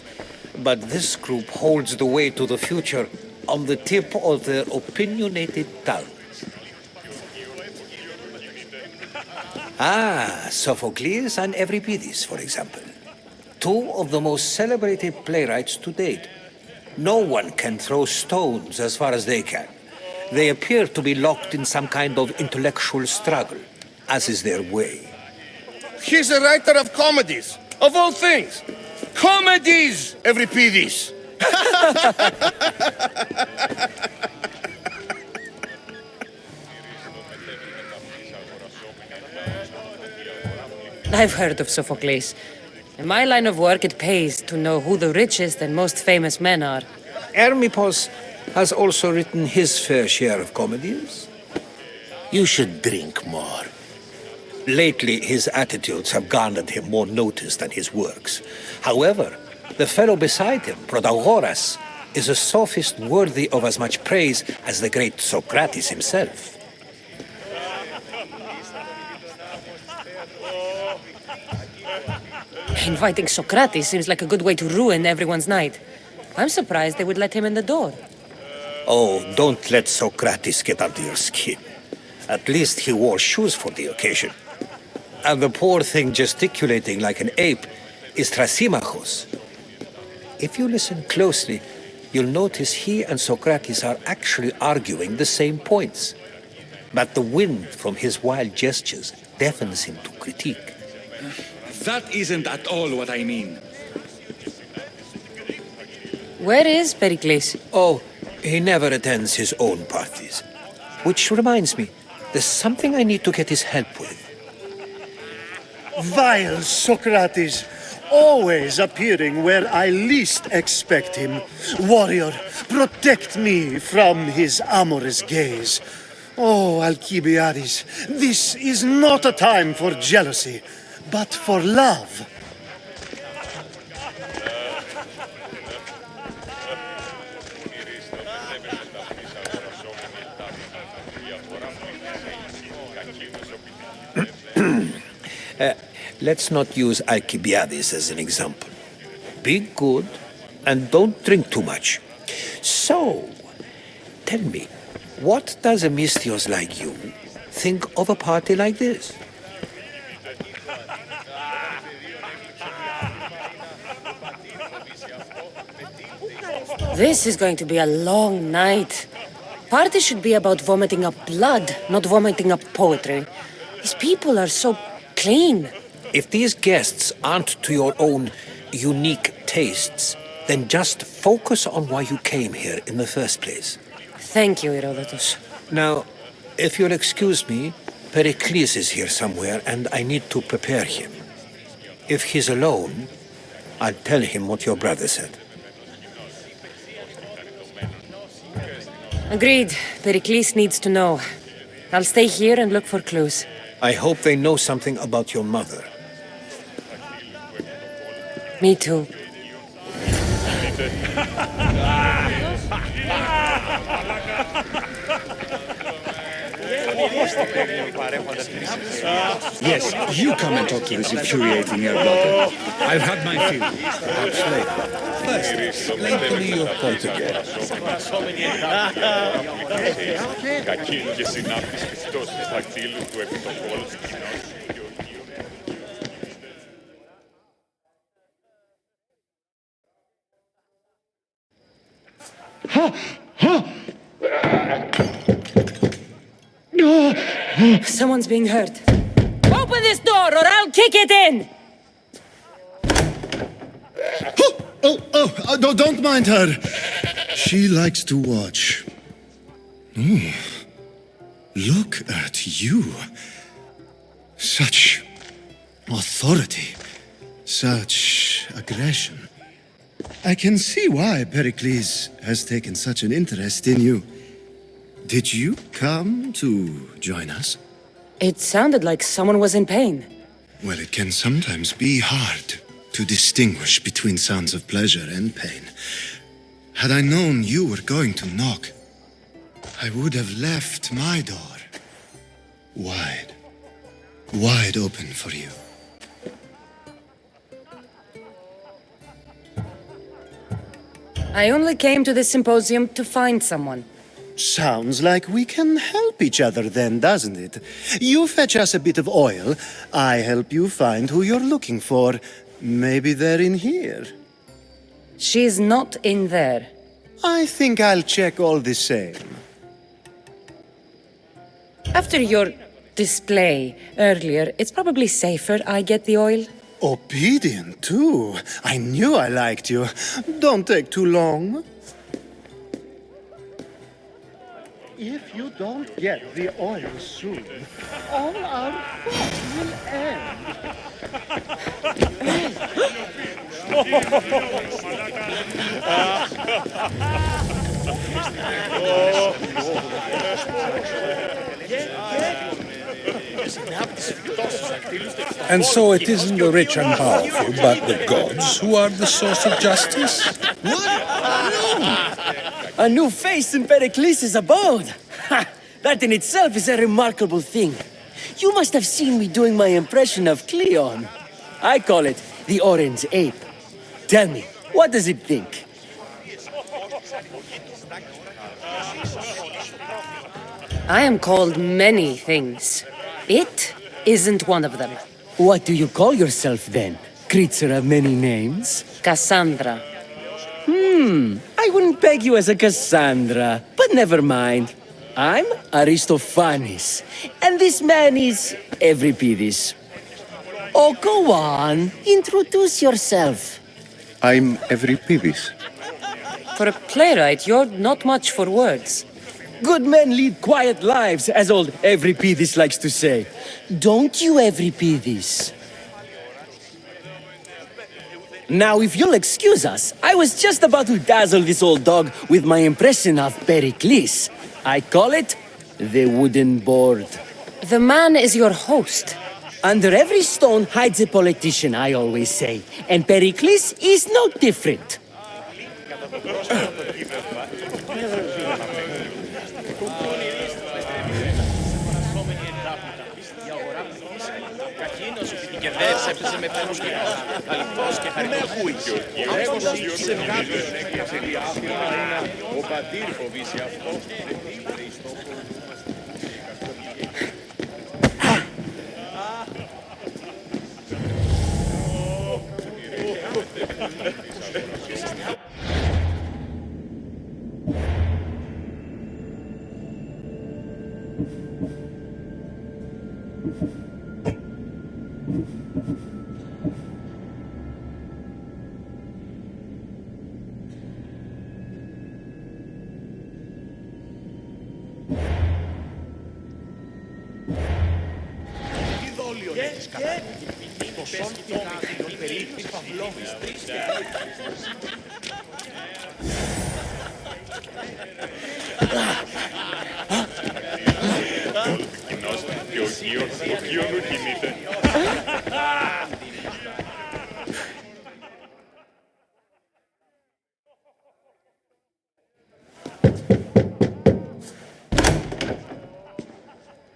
but this group holds the way to the future on the tip of their opinionated tongues. Sophocles and Euripides, for example. Two of the most celebrated playwrights to date. No one can throw stones as far as they can. They appear to be locked in some kind of intellectual struggle, as is their way. He's a writer of comedies, of all things. Comedies, Euripides. I've heard of Sophocles. In my line of work, it pays to know who the richest and most famous men are. Hermippos has also written his fair share of comedies. You should drink more. Lately, his attitudes have garnered him more notice than his works. However, the fellow beside him, Protagoras, is a sophist worthy of as much praise as the great Socrates himself. Inviting Socrates seems like a good way to ruin everyone's night. I'm surprised they would let him in the door. Oh, don't let Socrates get under your skin. At least he wore shoes for the occasion. And the poor thing gesticulating like an ape is Thrasymachos. If you listen closely, you'll notice he and Socrates are actually arguing the same points. But the wind from his wild gestures deafens him to critique. That isn't at all what I mean. Where is Perikles? Oh, he never attends his own parties. Which reminds me, there's something I need to get his help with. Vile Socrates, always appearing where I least expect him. Warrior, protect me from his amorous gaze. Oh, Alcibiades, this is not a time for jealousy, but for love. Let's not use Alcibiades as an example. Be good and don't drink too much. So, tell me, what does a Misthios like you think of a party like this? This is going to be a long night. Party should be about vomiting up blood, not vomiting up poetry. These people are so clean. If these guests aren't to your own unique tastes, then just focus on why you came here in the first place. Thank you, Herodotus. Now, if you'll excuse me, Perikles is here somewhere and I need to prepare him. If he's alone, I'll tell him what your brother said. Agreed. Perikles needs to know. I'll stay here and look for clues. I hope they know something about your mother. Me too. Yes, you come and talk to this infuriating air brother. I've had my fill. Perhaps later. First, explain to me your point of view. Κακή και συνάπτης πιστός του δακτύλου του επί των πόλων. Someone's being hurt. Open this door or I'll kick it in! No, don't mind her. She likes to watch. Oh, look at you. Such authority. Such aggression. I can see why Perikles has taken such an interest in you. Did you come to join us? It sounded like someone was in pain. Well, it can sometimes be hard to distinguish between sounds of pleasure and pain. Had I known you were going to knock, I would have left my door wide open for you. I only came to the symposium to find someone. Sounds like we can help each other then, doesn't it? You fetch us a bit of oil, I help you find who you're looking for. Maybe they're in here. She's not in there. I think I'll check all the same. After your display earlier, it's probably safer I get the oil. Obedient, too. I knew I liked you. Don't take too long. If you don't get the oil soon, all our fun will end. And so it isn't the rich and powerful, but the gods who are the source of justice? What? No! A new face in Perikles' abode! Ha! That in itself is a remarkable thing. You must have seen me doing my impression of Cleon. I call it the orange ape. Tell me, what does it think? I am called many things. It isn't one of them. What do you call yourself then? Creature of many names? Kassandra. I wouldn't peg you as a Cassandra, but never mind. I'm Aristophanes, and this man is Euripides. Oh, go on, introduce yourself. I'm Euripides. For a playwright, you're not much for words. Good men lead quiet lives, as old Euripides likes to say. Don't you, Euripides? Now, if you'll excuse us, I was just about to dazzle this old dog with my impression of Perikles. I call it the wooden board. The man is your host. Under every stone hides a politician, I always say. And Perikles is no different. Έπαιζε με πένους και αληθώς και χαριτός. Ο πατήρ φοβήσει αυτό.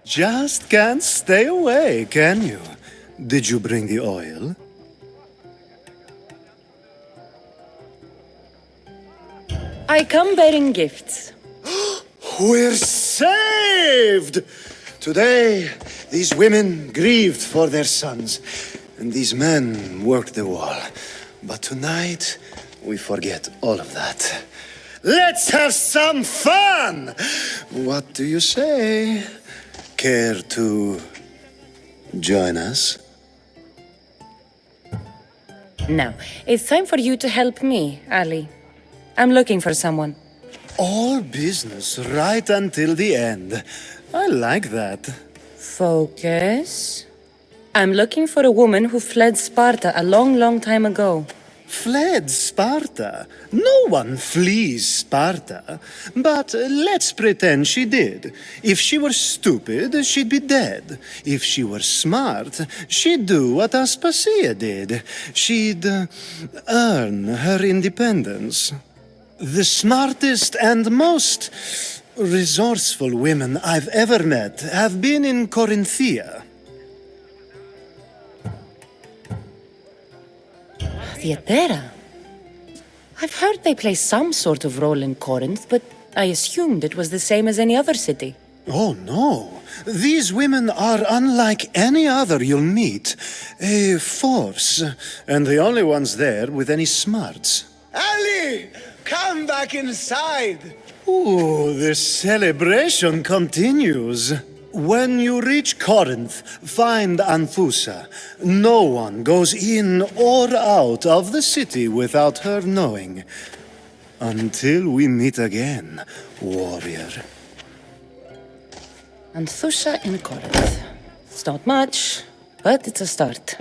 Just can't stay away, can you? Did you bring the oil? I come bearing gifts. We're saved! Today, these women grieved for their sons, and these men worked the wall. But tonight, we forget all of that. Let's have some fun! What do you say? Care to join us? Now, it's time for you to help me, Ali. I'm looking for someone. All business right until the end. I like that. Focus. I'm looking for a woman who fled Sparta a long, long time ago. Fled Sparta? No one flees Sparta. But let's pretend she did. If she were stupid, she'd be dead. If she were smart, she'd do what Aspasia did. She'd earn her independence. The smartest and most resourceful women I've ever met have been in Corinthia. Theatera? I've heard they play some sort of role in Corinth, but I assumed it was the same as any other city. Oh, no. These women are unlike any other you'll meet. A force, and the only ones there with any smarts. Ali! Come back inside! Ooh, the celebration continues. When you reach Corinth, find Anthusa. No one goes in or out of the city without her knowing. Until we meet again, warrior. Anthusa in Corinth. It's not much, but it's a start.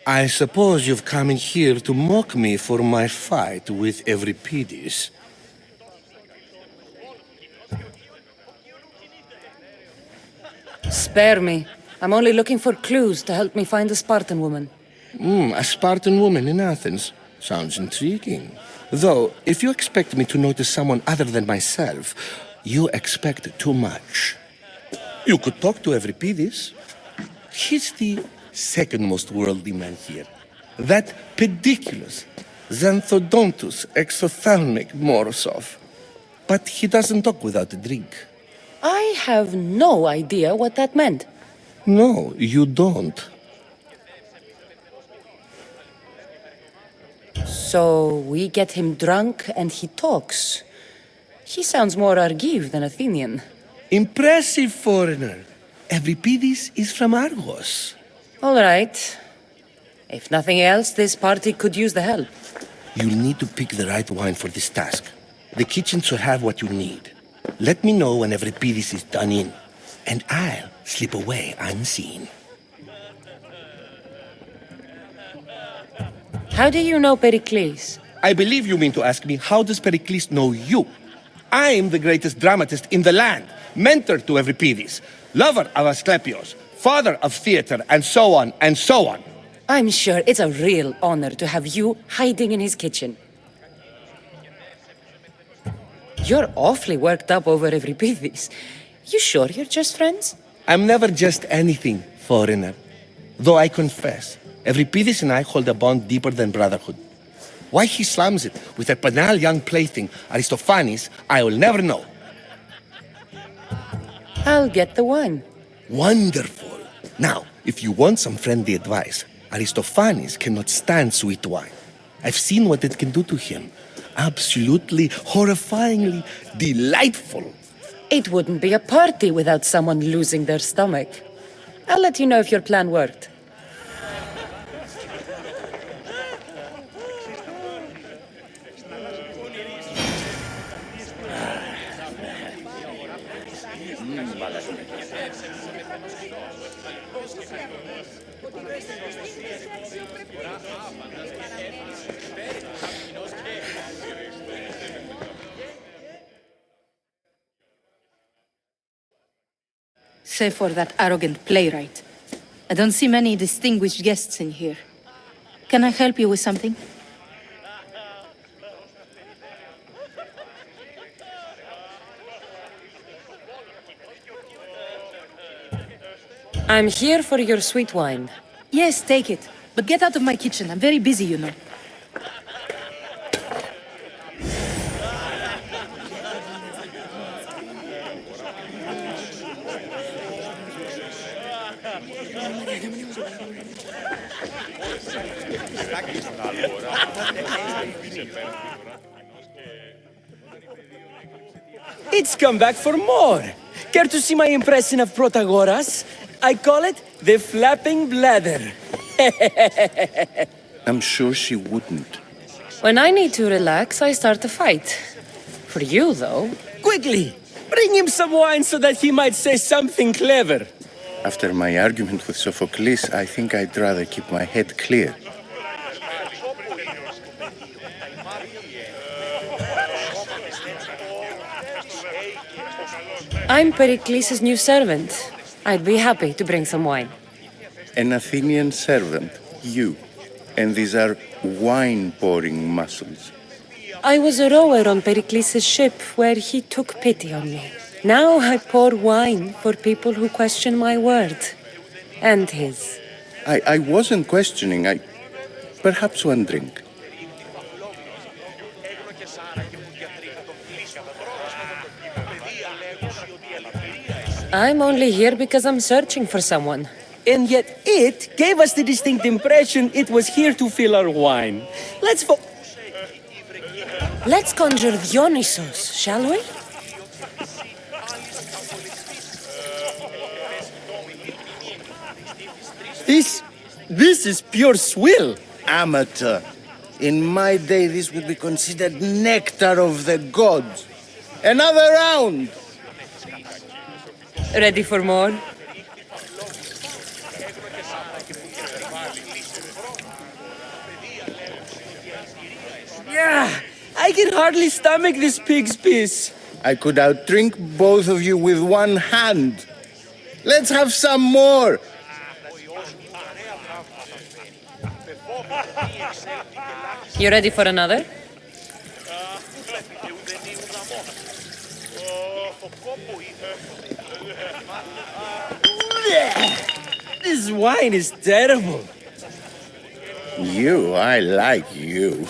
I suppose you've come in here to mock me for my fight with Euripides. Spare me. I'm only looking for clues to help me find a Spartan woman. A Spartan woman in Athens. Sounds intriguing. Though, if you expect me to notice someone other than myself, you expect too much. You could talk to Euripides. He's the second most worldly man here. That pediculous, xanthodontus, exothalmic Morosov. But he doesn't talk without a drink. I have no idea what that meant. No, you don't. So we get him drunk and he talks. He sounds more Argive than Athenian. Impressive foreigner. Euripides is from Argos. All right. If nothing else, this party could use the help. You'll need to pick the right wine for this task. The kitchen should have what you need. Let me know when Euripides is done in, and I'll slip away unseen. How do you know Perikles? I believe you mean to ask me, how does Perikles know you? I'm the greatest dramatist in the land, mentor to Euripides, lover of Asclepios, father of theater, and so on, and so on. I'm sure it's a real honor to have you hiding in his kitchen. You're awfully worked up over Euripides. You sure you're just friends? I'm never just anything, foreigner. Though I confess, Euripides and I hold a bond deeper than brotherhood. Why he slams it with a banal young plaything, Aristophanes, I will never know. I'll get the wine. Wonderful. Now, if you want some friendly advice, Aristophanes cannot stand sweet wine. I've seen what it can do to him. Absolutely, horrifyingly delightful. It wouldn't be a party without someone losing their stomach. I'll let you know if your plan worked. Save for that arrogant playwright. I don't see many distinguished guests in here. Can I help you with something? I'm here for your sweet wine. Yes, take it. But get out of my kitchen. I'm very busy, you know. It's come back for more. Care to see my impression of Protagoras? I call it the flapping bladder. I'm sure she wouldn't. When I need to relax, I start a fight. For you, though. Quickly, bring him some wine so that he might say something clever. After my argument with Sophocles, I think I'd rather keep my head clear. I'm Perikles' new servant. I'd be happy to bring some wine. An Athenian servant, you. And these are wine-pouring muscles. I was a rower on Perikles' ship where he took pity on me. Now I pour wine for people who question my word. And his. I wasn't questioning. Perhaps one drink. I'm only here because I'm searching for someone. And yet it gave us the distinct impression it was here to fill our wine. Let's conjure Dionysos, shall we? This is pure swill. Amateur. In my day, this would be considered nectar of the gods. Another round! Ready for more? Yeah, I can hardly stomach this pig's piss. I could outdrink both of you with one hand. Let's have some more! You ready for another? This wine is terrible. I like you.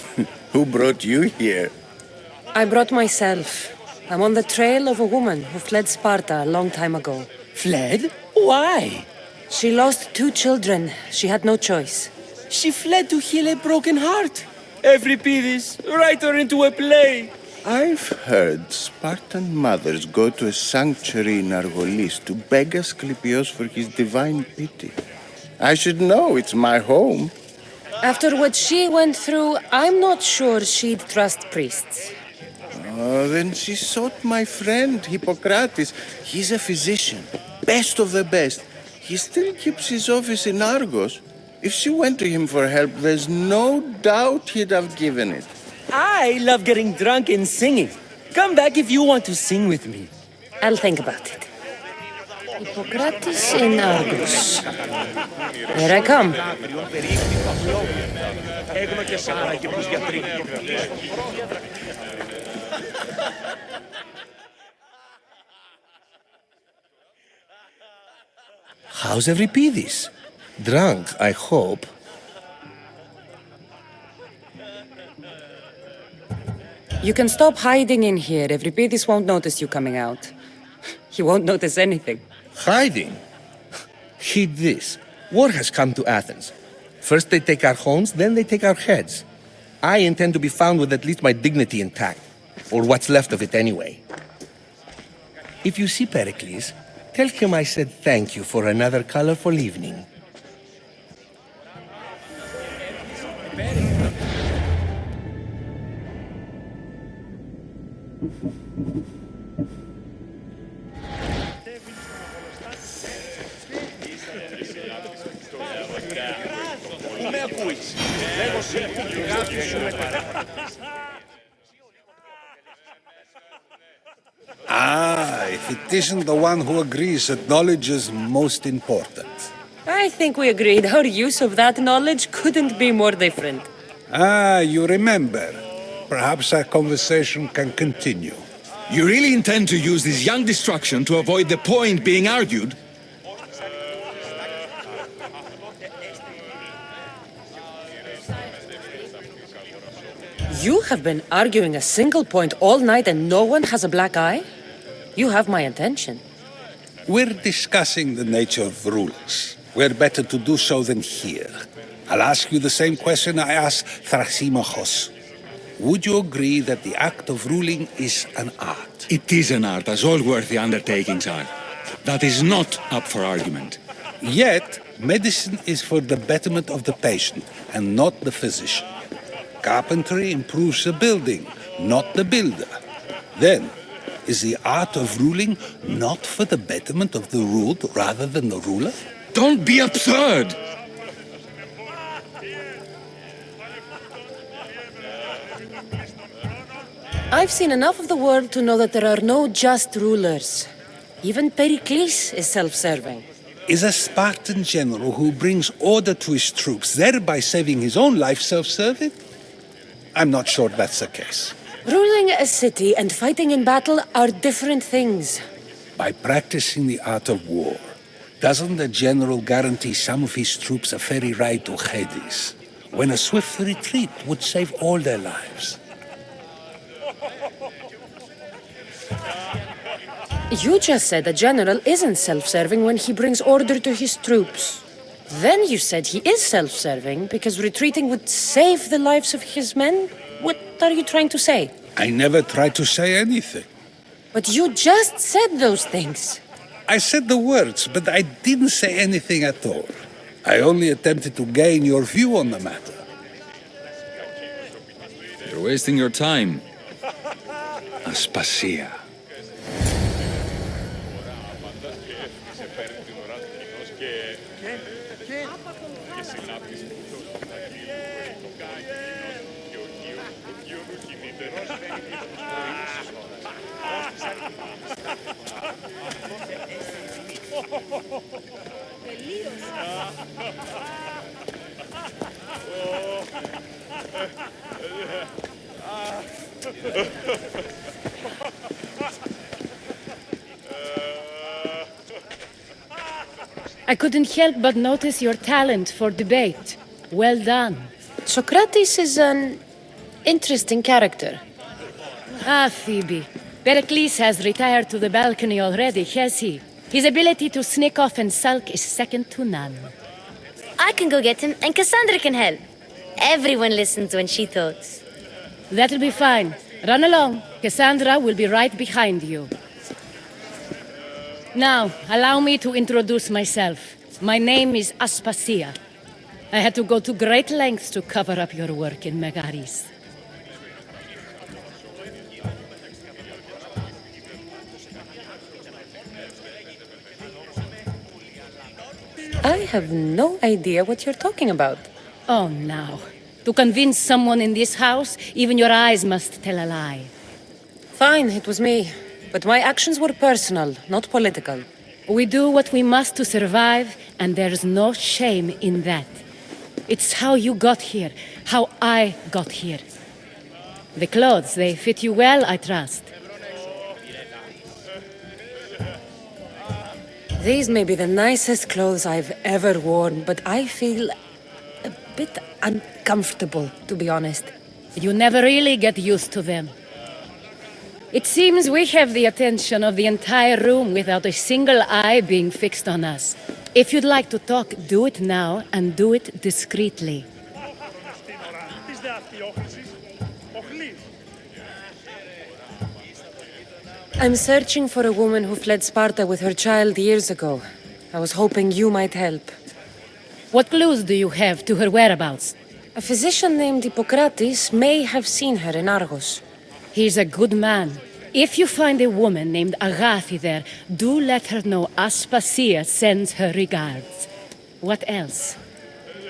Who brought you here? I brought myself. I'm on the trail of a woman who fled Sparta a long time ago. Fled? Why? She lost 2 children. She had no choice. She fled to heal a broken heart. Euripides, write her into a play. I've heard Spartan mothers go to a sanctuary in Argolis to beg Asclepios for his divine pity. I should know, it's my home. After what she went through, I'm not sure she'd trust priests. Oh, then she sought my friend, Hippocrates. He's a physician, best of the best. He still keeps his office in Argos. If she went to him for help, there's no doubt he'd have given it. I love getting drunk and singing. Come back if you want to sing with me. I'll think about it. Hippocrates in Argos. Here I come. How's Euripides? Drunk, I hope. You can stop hiding in here. Euripides won't notice you coming out. He won't notice anything. Hiding? Heed this. War has come to Athens. First they take our homes, then they take our heads. I intend to be found with at least my dignity intact. Or what's left of it anyway. If you see Perikles, tell him I said thank you for another colorful evening. If it isn't the one who agrees that knowledge is most important. I think we agreed our use of that knowledge couldn't be more different. You remember. Perhaps our conversation can continue. You really intend to use this young destruction to avoid the point being argued? You have been arguing a single point all night and no one has a black eye? You have my attention. We're discussing the nature of rulers. Where better to do so than here? I'll ask you the same question I asked Thrasymachos. Would you agree that the act of ruling is an art? It is an art, as all worthy undertakings are. That is not up for argument. Yet, medicine is for the betterment of the patient and not the physician. Carpentry improves the building, not the builder. Then, is the art of ruling not for the betterment of the ruled rather than the ruler? Don't be absurd! I've seen enough of the world to know that there are no just rulers. Even Perikles is self-serving. Is a Spartan general who brings order to his troops, thereby saving his own life, self-serving? I'm not sure that's the case. Ruling a city and fighting in battle are different things. By practicing the art of war, doesn't the general guarantee some of his troops a ferry ride to Hades, when a swift retreat would save all their lives? You just said a general isn't self-serving when he brings order to his troops. Then you said he is self-serving because retreating would save the lives of his men? What are you trying to say? I never tried to say anything. But you just said those things. I said the words, but I didn't say anything at all. I only attempted to gain your view on the matter. You're wasting your time. Aspasia. I couldn't help but notice your talent for debate. Well done. Socrates is an interesting character. Ah, Phoebe. Perikles has retired to the balcony already, has he? His ability to sneak off and sulk is second to none. I can go get him, and Kassandra can help. Everyone listens when she talks. That'll be fine. Run along. Kassandra will be right behind you. Now, allow me to introduce myself. My name is Aspasia. I had to go to great lengths to cover up your work in Megaris. I have no idea what you're talking about. Oh, now. To convince someone in this house, even your eyes must tell a lie. Fine, it was me. But my actions were personal, not political. We do what we must to survive, and there's no shame in that. It's how you got here, how I got here. The clothes, they fit you well, I trust. These may be the nicest clothes I've ever worn, but I feel a bit uncomfortable, to be honest. You never really get used to them. It seems we have the attention of the entire room without a single eye being fixed on us. If you'd like to talk, do it now, and do it discreetly. I'm searching for a woman who fled Sparta with her child years ago. I was hoping you might help. What clues do you have to her whereabouts? A physician named Hippocrates may have seen her in Argos. He's a good man. If you find a woman named Agathi there, do let her know Aspasia sends her regards. What else?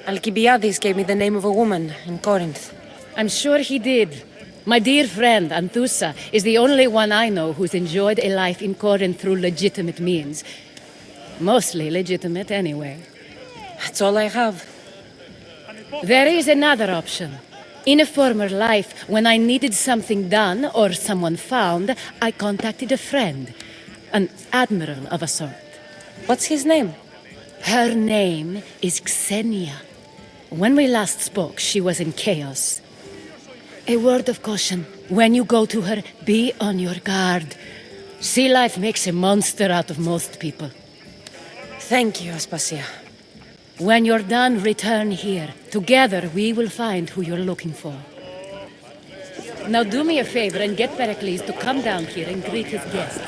Alcibiades gave me the name of a woman in Corinth. I'm sure he did. My dear friend, Anthusa, is the only one I know who's enjoyed a life in Corinth through legitimate means. Mostly legitimate, anyway. That's all I have. There is another option. In a former life, when I needed something done or someone found, I contacted a friend. An admiral of a sort. What's his name? Her name is Xenia. When we last spoke, she was in chaos. A word of caution. When you go to her, be on your guard. Sea life makes a monster out of most people. Thank you, Aspasia. When you're done, return here. Together, we will find who you're looking for. Now do me a favor and get Perikles to come down here and greet his guests.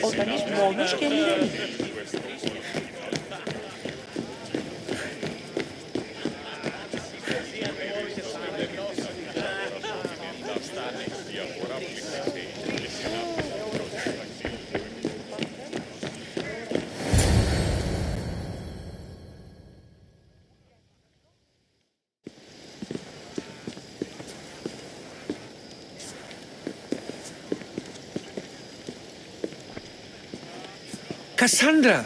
Όταν είσαι μόνος και λύνει. Kassandra!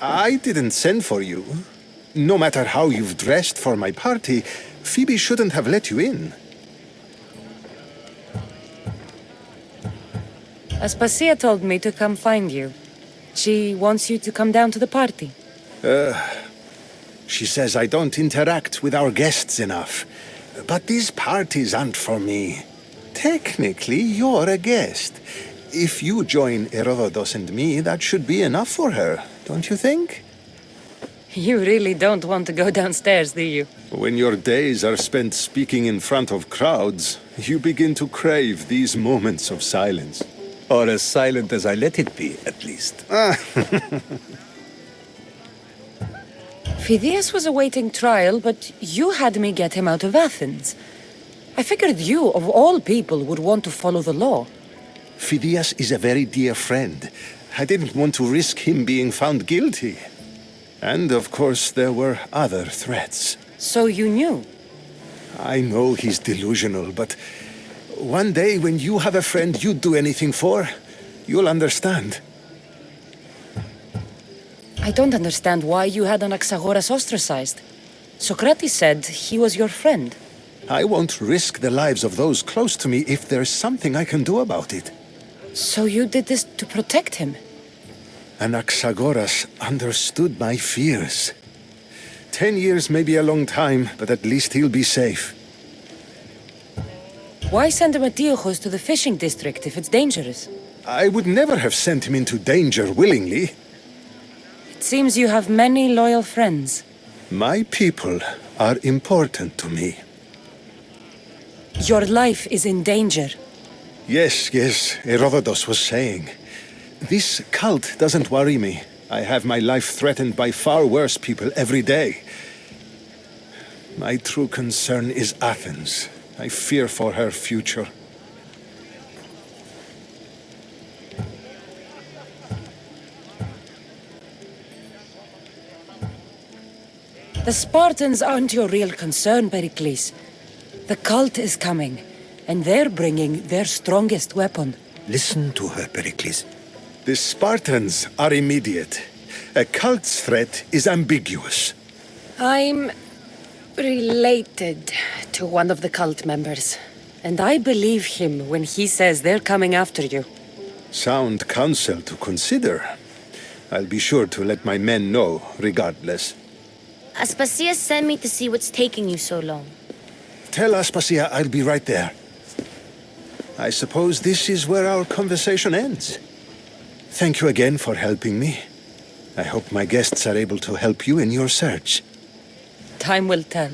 I didn't send for you. No matter how you've dressed for my party, Phoebe shouldn't have let you in. Aspasia told me to come find you. She wants you to come down to the party. She says I don't interact with our guests enough. But these parties aren't for me. Technically, you're a guest. If you join Herodotus and me, that should be enough for her, don't you think? You really don't want to go downstairs, do you? When your days are spent speaking in front of crowds, you begin to crave these moments of silence. Or as silent as I let it be, at least. Phidias was awaiting trial, but you had me get him out of Athens. I figured you, of all people, would want to follow the law. Phidias is a very dear friend. I didn't want to risk him being found guilty. And, of course, there were other threats. So you knew? I know he's delusional, but one day when you have a friend you'd do anything for, you'll understand. I don't understand why you had Anaxagoras ostracized. Socrates said he was your friend. I won't risk the lives of those close to me if there's something I can do about it. So you did this to protect him? Anaxagoras understood my fears. 10 years may be a long time, but at least he'll be safe. Why send Antiochos to the fishing district if it's dangerous? I would never have sent him into danger willingly. It seems you have many loyal friends. My people are important to me. Your life is in danger. Yes, Herodotus was saying. This cult doesn't worry me. I have my life threatened by far worse people every day. My true concern is Athens. I fear for her future. The Spartans aren't your real concern, Perikles. The cult is coming, and they're bringing their strongest weapon. Listen to her, Perikles. The Spartans are immediate. A cult's threat is ambiguous. I'm related to one of the cult members, and I believe him when he says they're coming after you. Sound counsel to consider. I'll be sure to let my men know, regardless. Aspasia sent me to see what's taking you so long. Tell Aspasia I'll be right there. I suppose this is where our conversation ends. Thank you again for helping me. I hope my guests are able to help you in your search. Time will tell.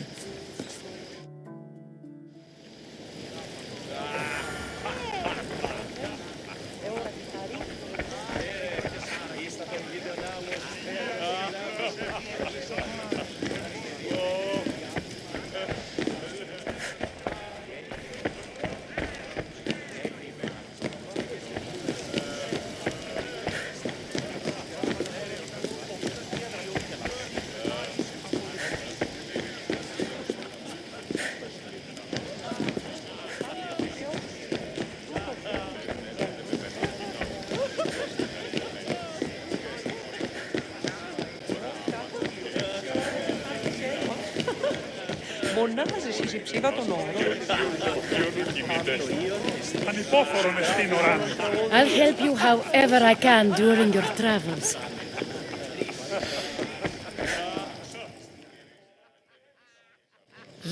Φωνάζεις εσύ ψήφα τον όρο. Ανυπόφορον εστίν οράν. I'll help you however I can during your travels.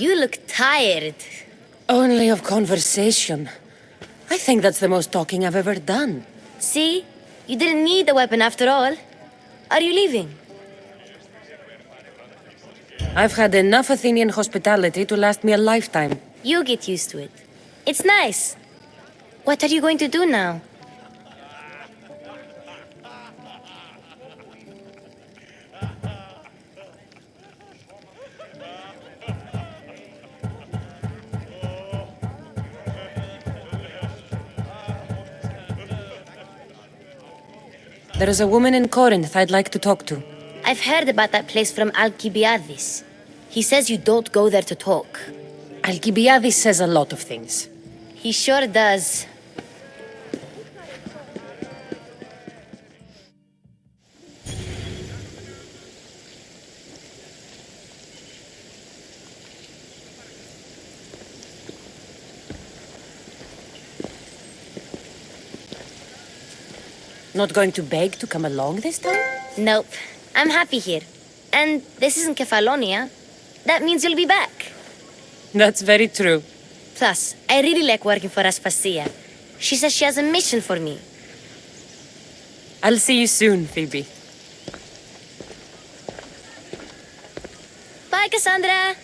You look tired. Only of conversation. I think that's the most talking I've ever done. See? You didn't need a weapon after all. Are you leaving? I've had enough Athenian hospitality to last me a lifetime. You get used to it. It's nice. What are you going to do now? There is a woman in Corinth I'd like to talk to. I've heard about that place from Alcibiades. He says you don't go there to talk. Alcibiades says a lot of things. He sure does. Not going to beg to come along this time? Nope. I'm happy here. And this isn't Kefalonia. That means you'll be back. That's very true. Plus, I really like working for Aspasia. She says she has a mission for me. I'll see you soon, Phoebe. Bye, Cassandra!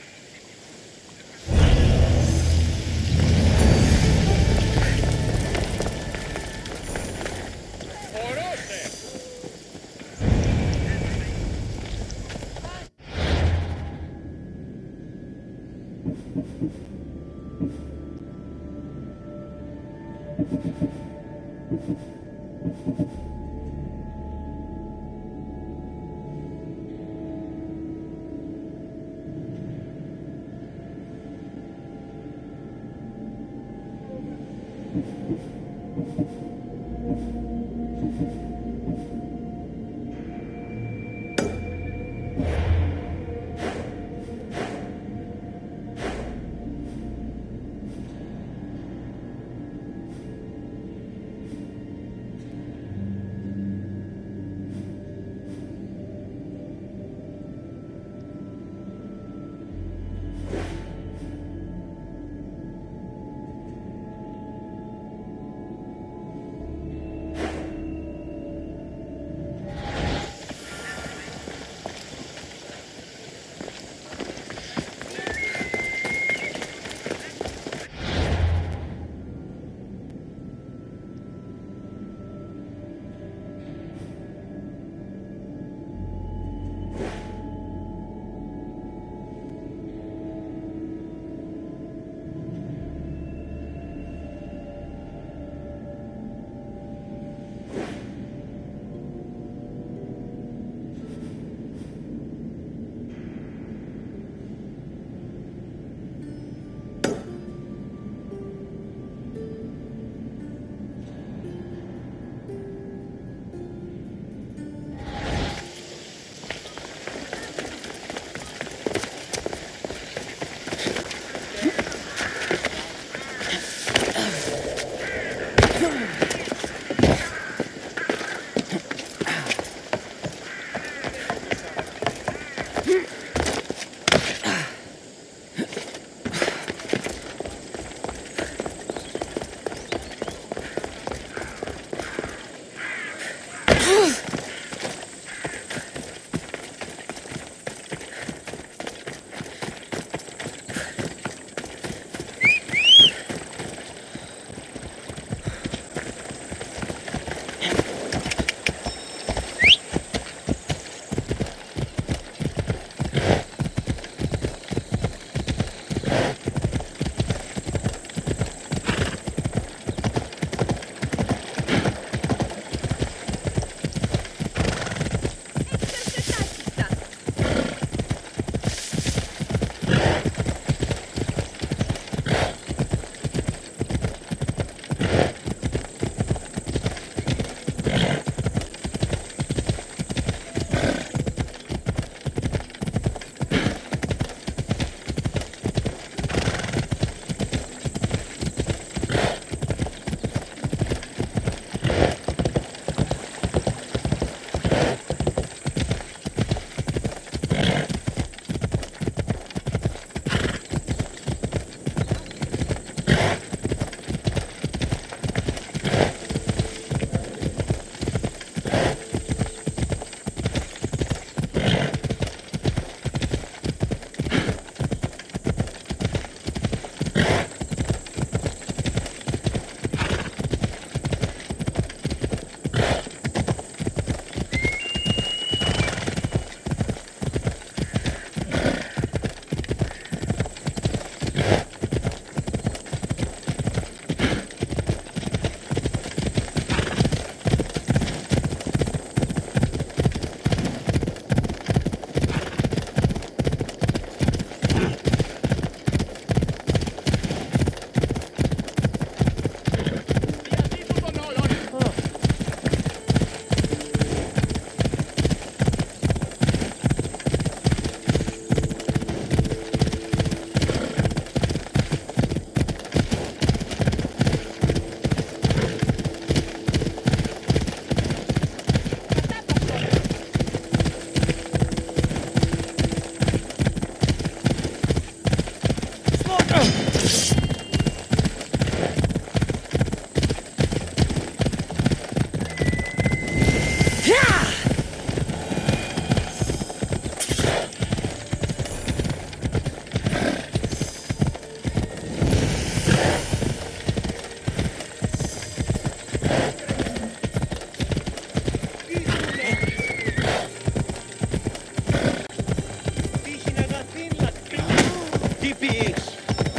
τύπης!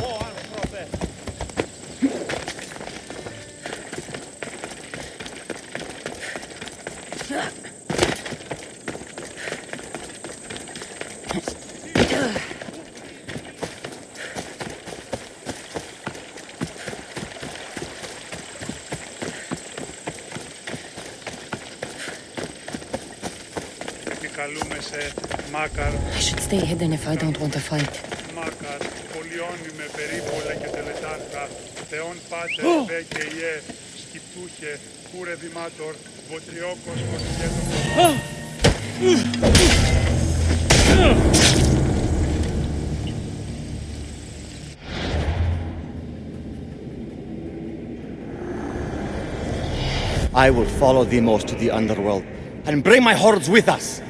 Ω, άνθρωπε! Επικαλούμε σε Μάκαρ. I should stay hidden if I don't want to fight. Μάκαρ, πολιώνυμε περίπολε και τελετάρχα, Θεόν Πάτερ, Δε και Ιε, Σκυπτούχε, Κούρε Δημάτορ, Βοτριό Κοσμος και I will follow Demos to the underworld and bring my hordes with us.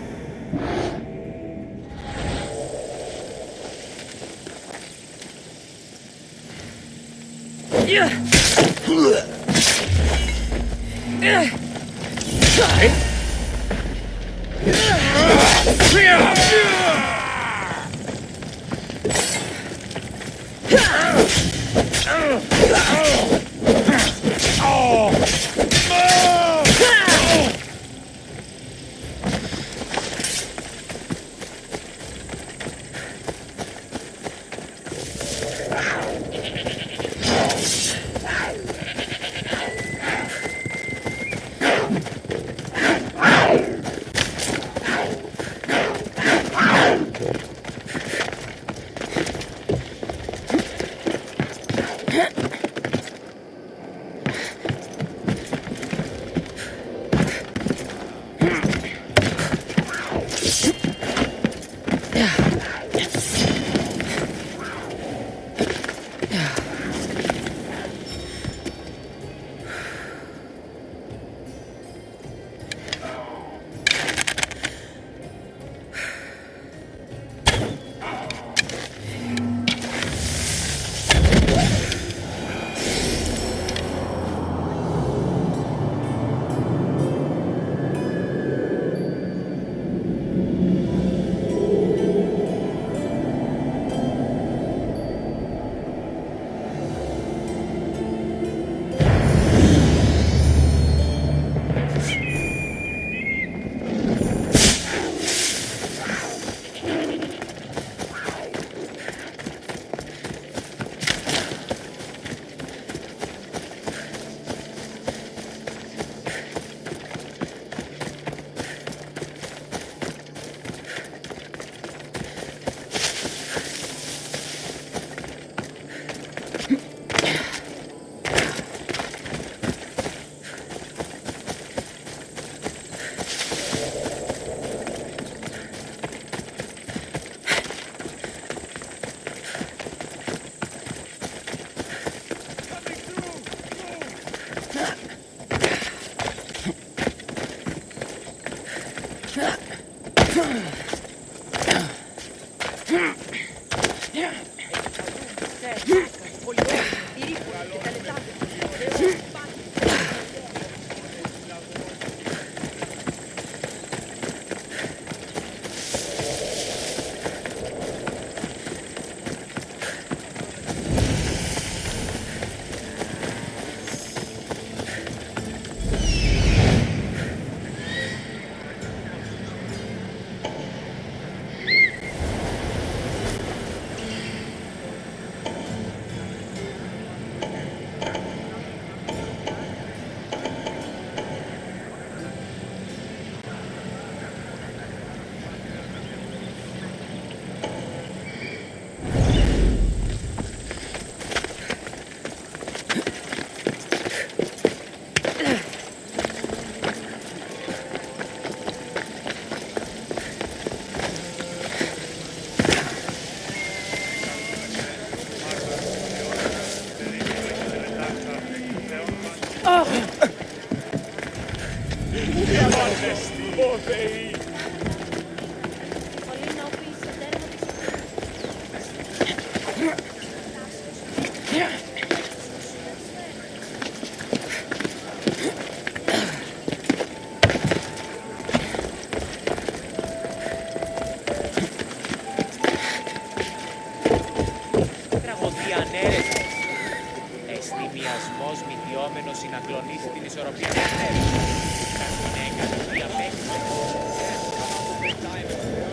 περίπτωση να κλονίσει την ισορροπία της μέρης.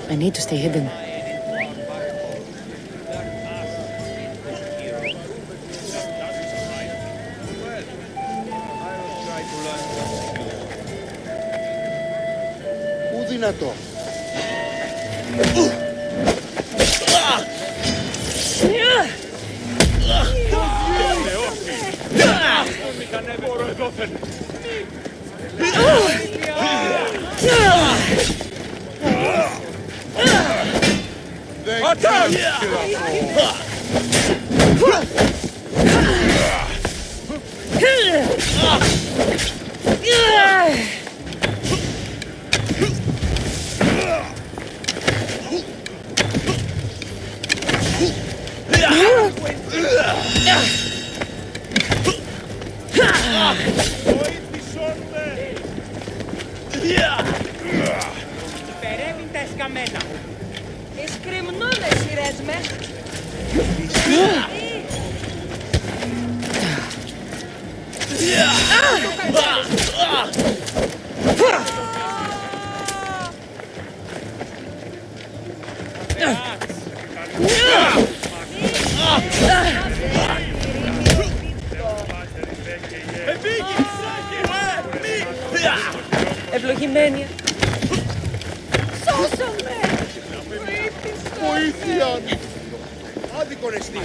I need to stay hidden. Πού δυνατό. Υπερεύει τα εσκαμμένα. Εσκριμνούνται σειρές με. Ευλογημένη. Σώσε με! Βοήθεια! Άδικον εστί.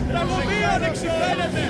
Τραγωδία ανεξυπέρεται!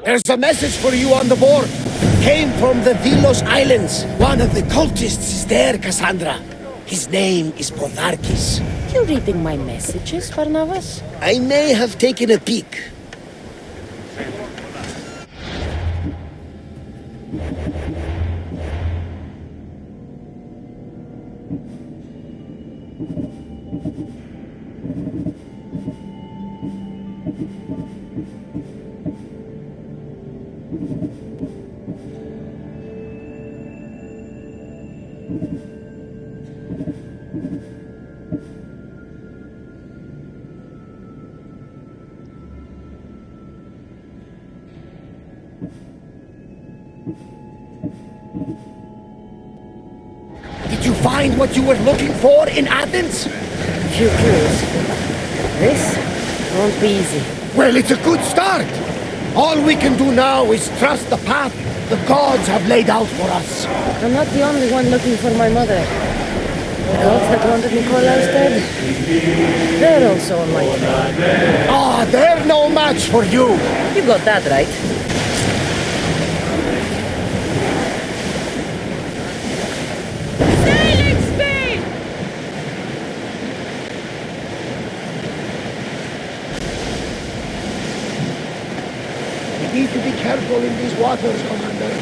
There's a message for you on the board. Came from the Delos Islands. One of the cultists is there, Kassandra. His name is Potharkis. You reading my messages, Barnabas? I may have taken a peek. Did you find what you were looking for in Athens? Few clues. This won't be easy. Well, it's a good start. All we can do now is trust the path the gods have laid out for us. I'm not the only one looking for my mother. The gods that wanted Nikolaus dead, they're also on my trail. Ah, they're no match for you. You got that right. Sailing speed! We need to be careful in these waters, Commander.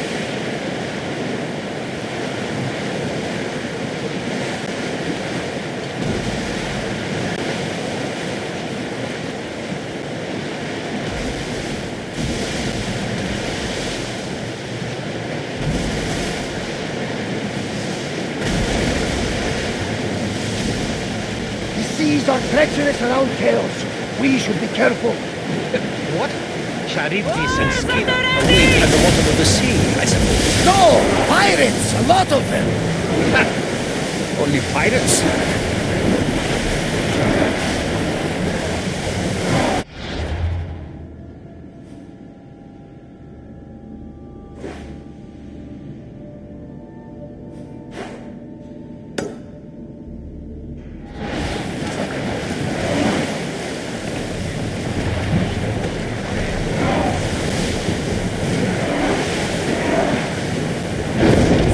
The seas are treacherous around Chaos. We should be careful. What? Charybdis and Scylla await at the bottom of the sea, I suppose. No! Pirates! A lot of them! Only pirates?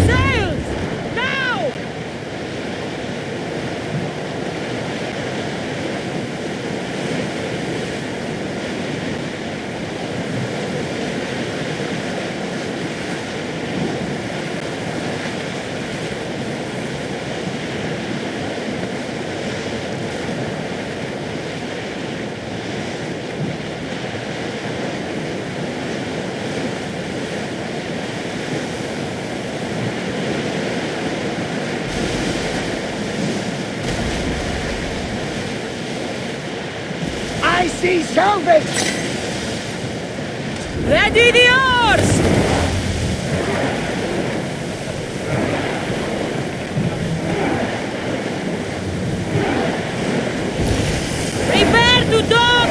Sails! Now! I see salvage! Ready the oars! Prepare to dock!